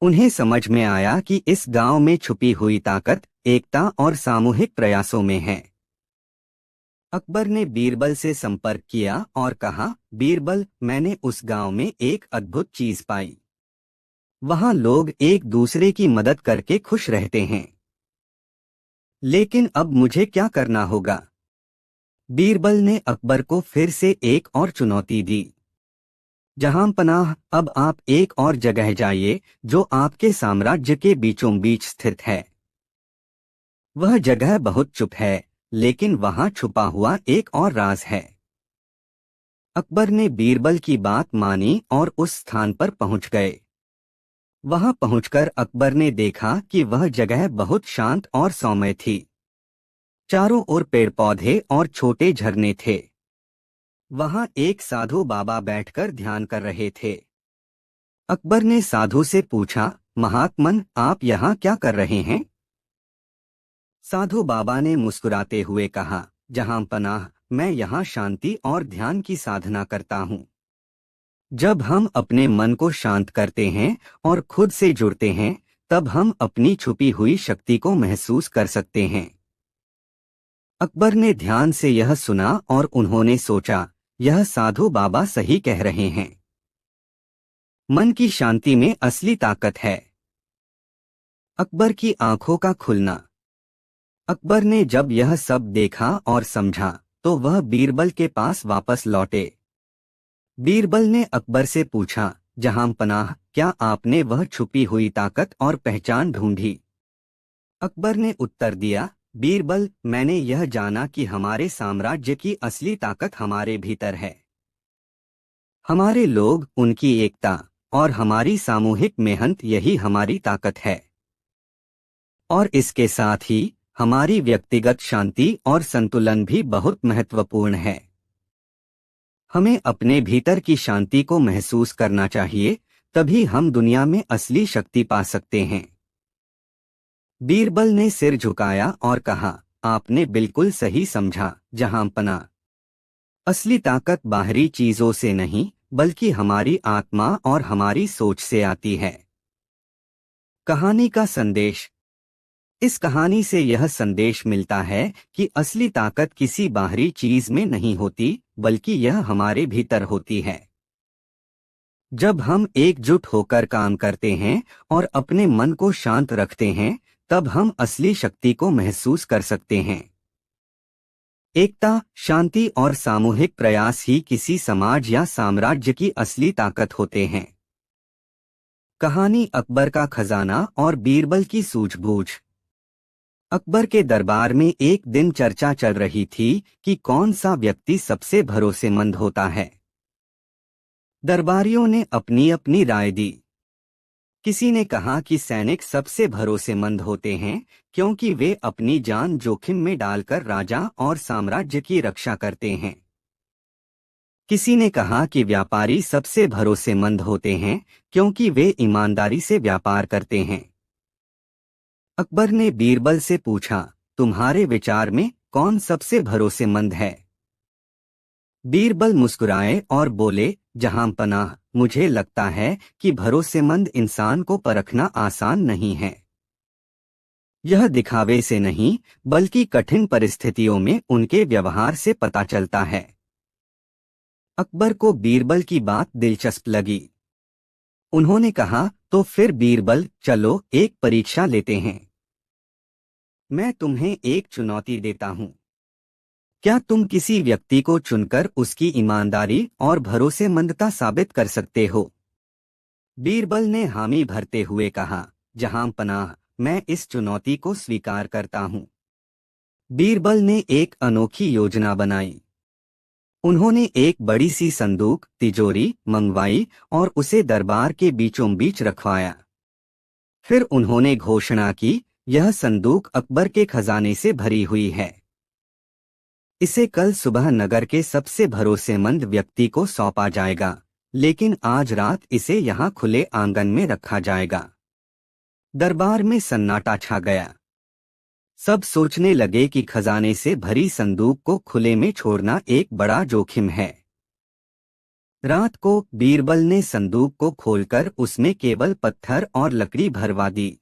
उन्हें समझ में आया कि इस गांव में छुपी हुई ताकत एकता और सामूहिक प्रयासों में है। अकबर ने बीरबल से संपर्क किया और कहा, बीरबल, मैंने उस गांव में एक अद्भुत चीज पाई। वहां लोग एक दूसरे की मदद करके खुश रहते हैं। लेकिन अब मुझे क्या करना होगा? बीरबल ने अकबर को फिर से एक और चुनौती दी। जहांपनाह, अब आप एक और जगह जाइए, जो आपके साम्राज्य के बीचों बीच स्थित है। वह जगह बहुत चुप है, लेकिन वहां छुपा हुआ एक और राज है। अकबर ने बीरबल की बात मानी और उस स्थान पर पहुंच गए। वहां पहुंचकर अकबर ने देखा कि वह जगह बहुत शांत और सौम्य थी। चारों ओर पेड़ पौधे और छोटे झरने थे। वहां एक साधु बाबा बैठकर ध्यान कर रहे थे। अकबर ने साधु से पूछा, महात्मन, आप यहाँ क्या कर रहे हैं? साधु बाबा ने मुस्कुराते हुए कहा, जहांपनाह, मैं यहाँ शांति और ध्यान की साधना करता हूँ। जब हम अपने मन को शांत करते हैं और खुद से जुड़ते हैं, तब हम अपनी छुपी हुई शक्ति को महसूस कर सकते हैं। अकबर ने ध्यान से यह सुना और उन्होंने सोचा, यह साधु बाबा सही कह रहे हैं। मन की शांति में असली ताकत है। अकबर की आंखों का खुलना। अकबर ने जब यह सब देखा और समझा, तो वह बीरबल के पास वापस लौटे। बीरबल ने अकबर से पूछा, जहांपनाह, क्या आपने वह छुपी हुई ताकत और पहचान ढूंढी? अकबर ने उत्तर दिया, बीरबल, मैंने यह जाना कि हमारे साम्राज्य की असली ताकत हमारे भीतर है। हमारे लोग, उनकी एकता और हमारी सामूहिक मेहनत, यही हमारी ताकत है। और इसके साथ ही हमारी व्यक्तिगत शांति और संतुलन भी बहुत महत्वपूर्ण है। हमें अपने भीतर की शांति को महसूस करना चाहिए, तभी हम दुनिया में असली शक्ति पा सकते हैं। बीरबल ने सिर झुकाया और कहा, आपने बिल्कुल सही समझा, जहांपनाह। असली ताकत बाहरी चीजों से नहीं, बल्कि हमारी आत्मा और हमारी सोच से आती है। कहानी का संदेश। इस कहानी से यह संदेश मिलता है कि असली ताकत किसी बाहरी चीज में नहीं होती, बल्कि यह हमारे भीतर होती है। जब हम एकजुट होकर काम करते हैं और अपने मन को शांत रखते हैं, तब हम असली शक्ति को महसूस कर सकते हैं। एकता, शांति और सामूहिक प्रयास ही किसी समाज या साम्राज्य की असली ताकत होते हैं। कहानी अकबर का खजाना और बीरबल की सूझबूझ। अकबर के दरबार में एक दिन चर्चा चल रही थी कि कौन सा व्यक्ति सबसे भरोसेमंद होता है। दरबारियों ने अपनी अपनी राय दी। किसी ने कहा कि सैनिक सबसे भरोसेमंद होते हैं, क्योंकि वे अपनी जान जोखिम में डालकर राजा और साम्राज्य की रक्षा करते हैं। किसी ने कहा कि व्यापारी सबसे भरोसेमंद होते हैं, क्योंकि वे ईमानदारी से व्यापार करते हैं। अकबर ने बीरबल से पूछा, तुम्हारे विचार में कौन सबसे भरोसेमंद है? बीरबल मुस्कुराए और बोले, जहांपनाह, मुझे लगता है कि भरोसेमंद इंसान को परखना आसान नहीं है। यह दिखावे से नहीं, बल्कि कठिन परिस्थितियों में उनके व्यवहार से पता चलता है। अकबर को बीरबल की बात दिलचस्प लगी। उन्होंने कहा, तो फिर बीरबल, चलो एक परीक्षा लेते हैं। मैं तुम्हें एक चुनौती देता हूं। क्या तुम किसी व्यक्ति को चुनकर उसकी ईमानदारी और भरोसेमंदता साबित कर सकते हो? बीरबल ने हामी भरते हुए कहा, जहांपनाह, मैं इस चुनौती को स्वीकार करता हूं। बीरबल ने एक अनोखी योजना बनाई। उन्होंने एक बड़ी सी संदूक, तिजोरी मंगवाई और उसे दरबार के बीचों बीच रखवाया। फिर उन्होंने घोषणा की, यह संदूक अकबर के खजाने से भरी हुई है। इसे कल सुबह नगर के सबसे भरोसेमंद व्यक्ति को सौंपा जाएगा, लेकिन आज रात इसे यहाँ खुले आंगन में रखा जाएगा। दरबार में सन्नाटा छा गया। सब सोचने लगे कि खजाने से भरी संदूक को खुले में छोड़ना एक बड़ा जोखिम है। रात को बीरबल ने संदूक को खोलकर उसमें केवल पत्थर और लकड़ी भरवा दी।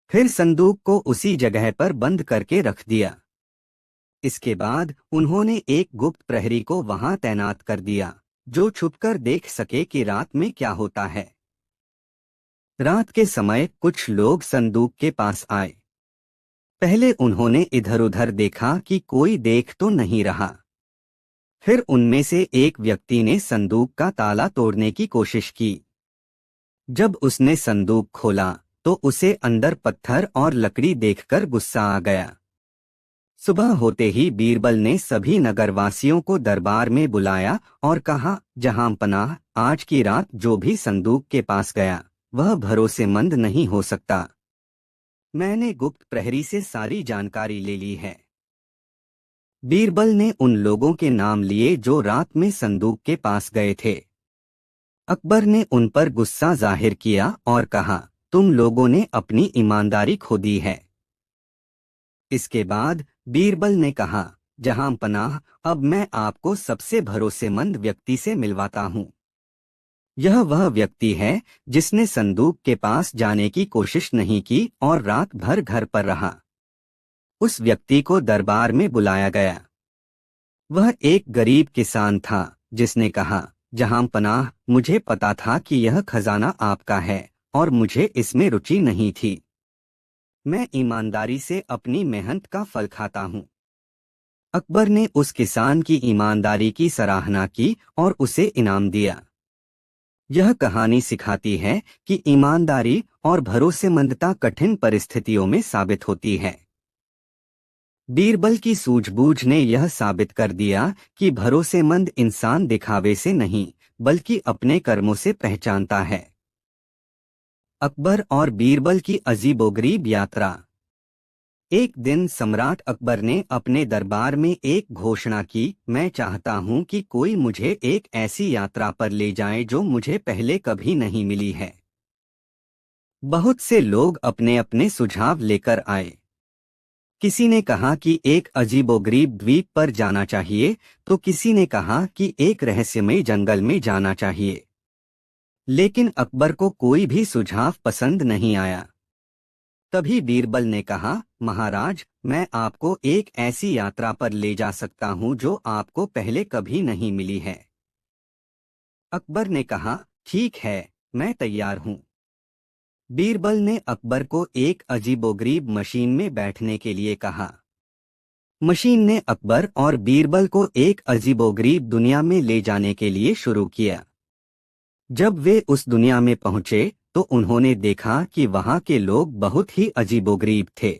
फिर संदूक को उसी जगह पर बंद करके रख दिया। इसके बाद उन्होंने एक गुप्त प्रहरी को वहां तैनात कर दिया, जो छुपकर देख सके कि रात में क्या होता है। रात के समय कुछ लोग संदूक के पास आए। पहले उन्होंने इधर-उधर देखा कि कोई देख तो नहीं रहा। फिर उनमें से एक व्यक्ति ने संदूक का ताला तोड़ने की कोशिश की। जब उसने संदूक खोला, तो उसे अंदर पत्थर और लकड़ी देखकर गुस्सा आ गया। सुबह होते ही बीरबल ने सभी नगरवासियों को दरबार में बुलाया और कहा, जहांपनाह, आज की रात जो भी संदूक के पास गया, वह भरोसेमंद नहीं हो सकता। मैंने गुप्त प्रहरी से सारी जानकारी ले ली है। बीरबल ने उन लोगों के नाम लिए जो रात में संदूक के पास गए थे। अकबर ने उन पर गुस्सा जाहिर किया और कहा, तुम लोगों ने अपनी ईमानदारी खो दी है। इसके बाद बीरबल ने कहा, जहांपनाह, अब मैं आपको सबसे भरोसेमंद व्यक्ति से मिलवाता हूँ। यह वह व्यक्ति है जिसने संदूक के पास जाने की कोशिश नहीं की और रात भर घर पर रहा। उस व्यक्ति को दरबार में बुलाया गया। वह एक गरीब किसान था, जिसने कहा, जहांपनाह, मुझे पता था कि यह खजाना आपका है और मुझे इसमें रुचि नहीं थी। मैं ईमानदारी से अपनी मेहनत का फल खाता हूँ। अकबर ने उस किसान की ईमानदारी की सराहना की और उसे इनाम दिया। यह कहानी सिखाती है कि ईमानदारी और भरोसेमंदता कठिन परिस्थितियों में साबित होती है। बीरबल की सूझबूझ ने यह साबित कर दिया कि भरोसेमंद इंसान दिखावे से नहीं, बल्कि अपने कर्मों से पहचानता है। अकबर और बीरबल की अजीबोगरीब यात्रा। एक दिन सम्राट अकबर ने अपने दरबार में एक घोषणा की, मैं चाहता हूं कि कोई मुझे एक ऐसी यात्रा पर ले जाए जो मुझे पहले कभी नहीं मिली है। बहुत से लोग अपने अपने सुझाव लेकर आए। किसी ने कहा कि एक अजीबोगरीब द्वीप पर जाना चाहिए, तो किसी ने कहा कि एक रहस्यमय जंगल में जाना चाहिए। लेकिन अकबर को कोई भी सुझाव पसंद नहीं आया। तभी बीरबल ने कहा, महाराज, मैं आपको एक ऐसी यात्रा पर ले जा सकता हूँ जो आपको पहले कभी नहीं मिली है। अकबर ने कहा, ठीक है, मैं तैयार हूँ। बीरबल ने अकबर को एक अजीबोगरीब मशीन में बैठने के लिए कहा। मशीन ने अकबर और बीरबल को एक अजीबोगरीब दुनिया में ले जाने के लिए शुरू किया। जब वे उस दुनिया में पहुंचे तो उन्होंने देखा कि वहां के लोग बहुत ही अजीबोगरीब थे।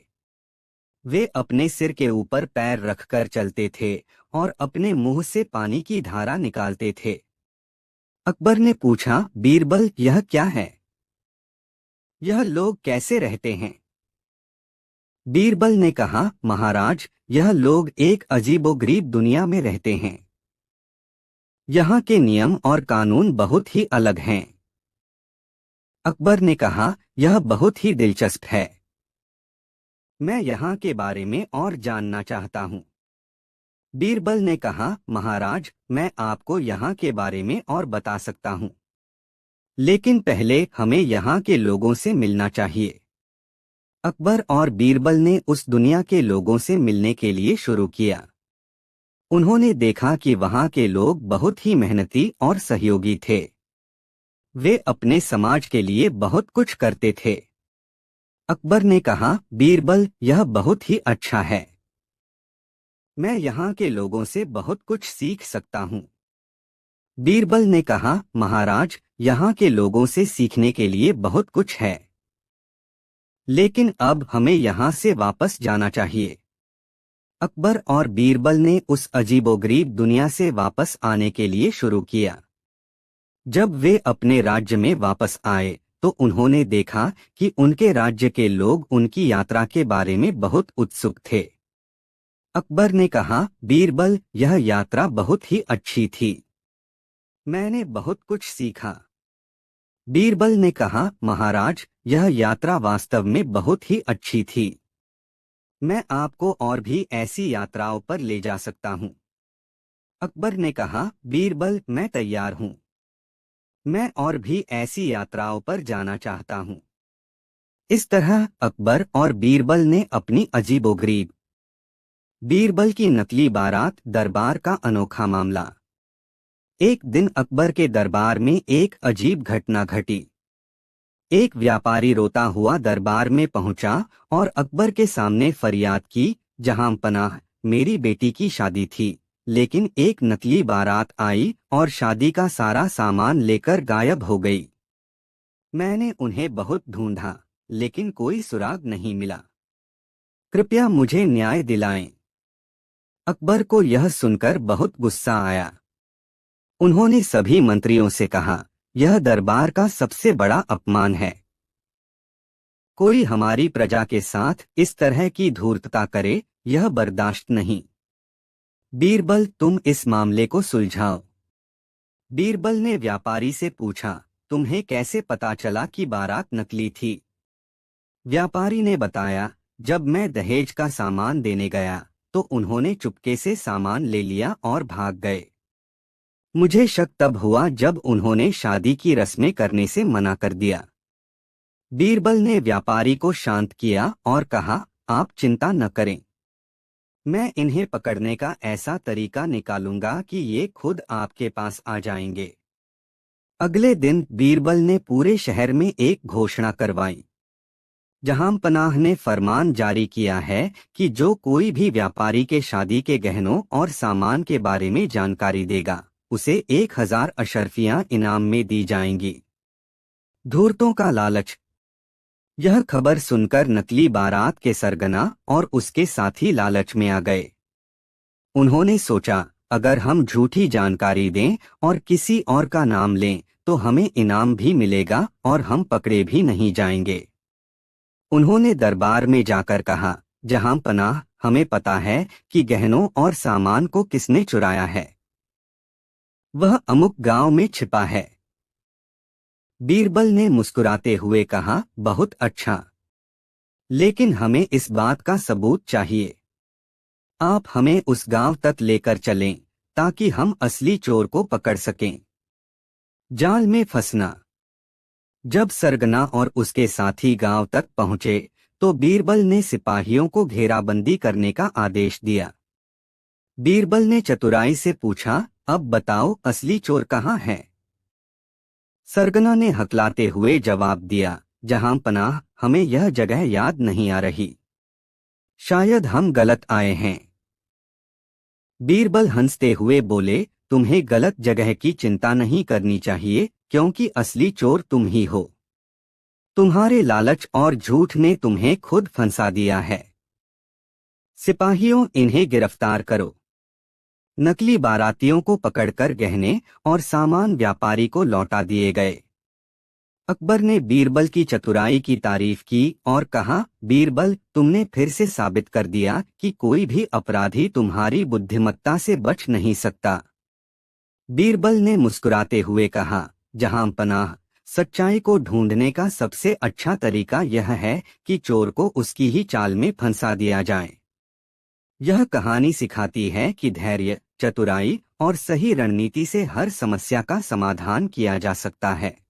वे अपने सिर के ऊपर पैर रखकर चलते थे और अपने मुंह से पानी की धारा निकालते थे। अकबर ने पूछा, बीरबल, यह क्या है? यह लोग कैसे रहते हैं? बीरबल ने कहा, महाराज, यह लोग एक अजीबोगरीब दुनिया में रहते हैं। यहाँ के नियम और कानून बहुत ही अलग हैं। अकबर ने कहा, यह बहुत ही दिलचस्प है। मैं यहाँ के बारे में और जानना चाहता हूँ। बीरबल ने कहा, महाराज, मैं आपको यहाँ के बारे में और बता सकता हूँ, लेकिन पहले हमें यहाँ के लोगों से मिलना चाहिए। अकबर और बीरबल ने उस दुनिया के लोगों से मिलने के लिए शुरू किया। उन्होंने देखा कि वहाँ के लोग बहुत ही मेहनती और सहयोगी थे। वे अपने समाज के लिए बहुत कुछ करते थे। अकबर ने कहा, बीरबल, यह बहुत ही अच्छा है। मैं यहाँ के लोगों से बहुत कुछ सीख सकता हूँ। बीरबल ने कहा, महाराज, यहाँ के लोगों से सीखने के लिए बहुत कुछ है, लेकिन अब हमें यहाँ से वापस जाना चाहिए। अकबर और बीरबल ने उस अजीबोगरीब दुनिया से वापस आने के लिए शुरू किया। जब वे अपने राज्य में वापस आए तो उन्होंने देखा कि उनके राज्य के लोग उनकी यात्रा के बारे में बहुत उत्सुक थे। अकबर ने कहा, बीरबल, यह यात्रा बहुत ही अच्छी थी। मैंने बहुत कुछ सीखा। बीरबल ने कहा, महाराज, यह यात्रा वास्तव में बहुत ही अच्छी थी। मैं आपको और भी ऐसी यात्राओं पर ले जा सकता हूँ। अकबर ने कहा, बीरबल, मैं तैयार हूँ। मैं और भी ऐसी यात्राओं पर जाना चाहता हूँ। इस तरह अकबर और बीरबल ने अपनी अजीबोगरीब बीरबल की नकली बारात दरबार का अनोखा मामला। एक दिन अकबर के दरबार में एक अजीब घटना घटी। एक व्यापारी रोता हुआ दरबार में पहुंचा और अकबर के सामने फरियाद की, जहां पनाह, मेरी बेटी की शादी थी, लेकिन एक नकली बारात आई और शादी का सारा सामान लेकर गायब हो गई। मैंने उन्हें बहुत ढूंढा, लेकिन कोई सुराग नहीं मिला। कृपया मुझे न्याय दिलाएं। अकबर को यह सुनकर बहुत गुस्सा आया। उन्होंने सभी मंत्रियों से कहा, यह दरबार का सबसे बड़ा अपमान है। कोई हमारी प्रजा के साथ इस तरह की धूर्तता करे, यह बर्दाश्त नहीं। बीरबल, तुम इस मामले को सुलझाओ। बीरबल ने व्यापारी से पूछा, तुम्हें कैसे पता चला कि बारात नकली थी? व्यापारी ने बताया, जब मैं दहेज का सामान देने गया तो उन्होंने चुपके से सामान ले लिया और भाग गए। मुझे शक तब हुआ जब उन्होंने शादी की रस्में करने से मना कर दिया। बीरबल ने व्यापारी को शांत किया और कहा, आप चिंता न करें, मैं इन्हें पकड़ने का ऐसा तरीका निकालूंगा कि ये खुद आपके पास आ जाएंगे। अगले दिन बीरबल ने पूरे शहर में एक घोषणा करवाई। जहां पनाह ने फरमान जारी किया है कि जो कोई भी व्यापारी के शादी के गहनों और सामान के बारे में जानकारी देगा, उसे 1000 अशर्फियां इनाम में दी जाएंगी। धूर्तों का लालच। यह खबर सुनकर नकली बारात के सरगना और उसके साथी लालच में आ गए। उन्होंने सोचा, अगर हम झूठी जानकारी दें और किसी और का नाम लें तो हमें इनाम भी मिलेगा और हम पकड़े भी नहीं जाएंगे। उन्होंने दरबार में जाकर कहा, जहां पनाह, हमें पता है कि गहनों और सामान को किसने चुराया है। वह अमुक गांव में छिपा है। बीरबल ने मुस्कुराते हुए कहा, बहुत अच्छा, लेकिन हमें इस बात का सबूत चाहिए। आप हमें उस गांव तक लेकर चलें ताकि हम असली चोर को पकड़ सकें। जाल में फंसना। जब सरगना और उसके साथी गांव तक पहुंचे तो बीरबल ने सिपाहियों को घेराबंदी करने का आदेश दिया। बीरबल ने चतुराई से पूछा, अब बताओ असली चोर कहाँ है? सरगना ने हकलाते हुए जवाब दिया, जहां पनाह, हमें यह जगह याद नहीं आ रही। शायद हम गलत आए हैं। बीरबल हंसते हुए बोले, तुम्हें गलत जगह की चिंता नहीं करनी चाहिए, क्योंकि असली चोर तुम ही हो। तुम्हारे लालच और झूठ ने तुम्हें खुद फंसा दिया है। सिपाहियों, इन्हें गिरफ्तार करो। नकली बारातियों को पकड़कर गहने और सामान व्यापारी को लौटा दिए गए। अकबर ने बीरबल की चतुराई की तारीफ की और कहा, बीरबल, तुमने फिर से साबित कर दिया कि कोई भी अपराधी तुम्हारी बुद्धिमत्ता से बच नहीं सकता। बीरबल ने मुस्कुराते हुए कहा, जहां पनाह, सच्चाई को ढूंढने का सबसे अच्छा तरीका यह है कि चोर को उसकी ही चाल में फंसा दिया जाए। यह कहानी सिखाती है कि धैर्य, चतुराई और सही रणनीति से हर समस्या का समाधान किया जा सकता है।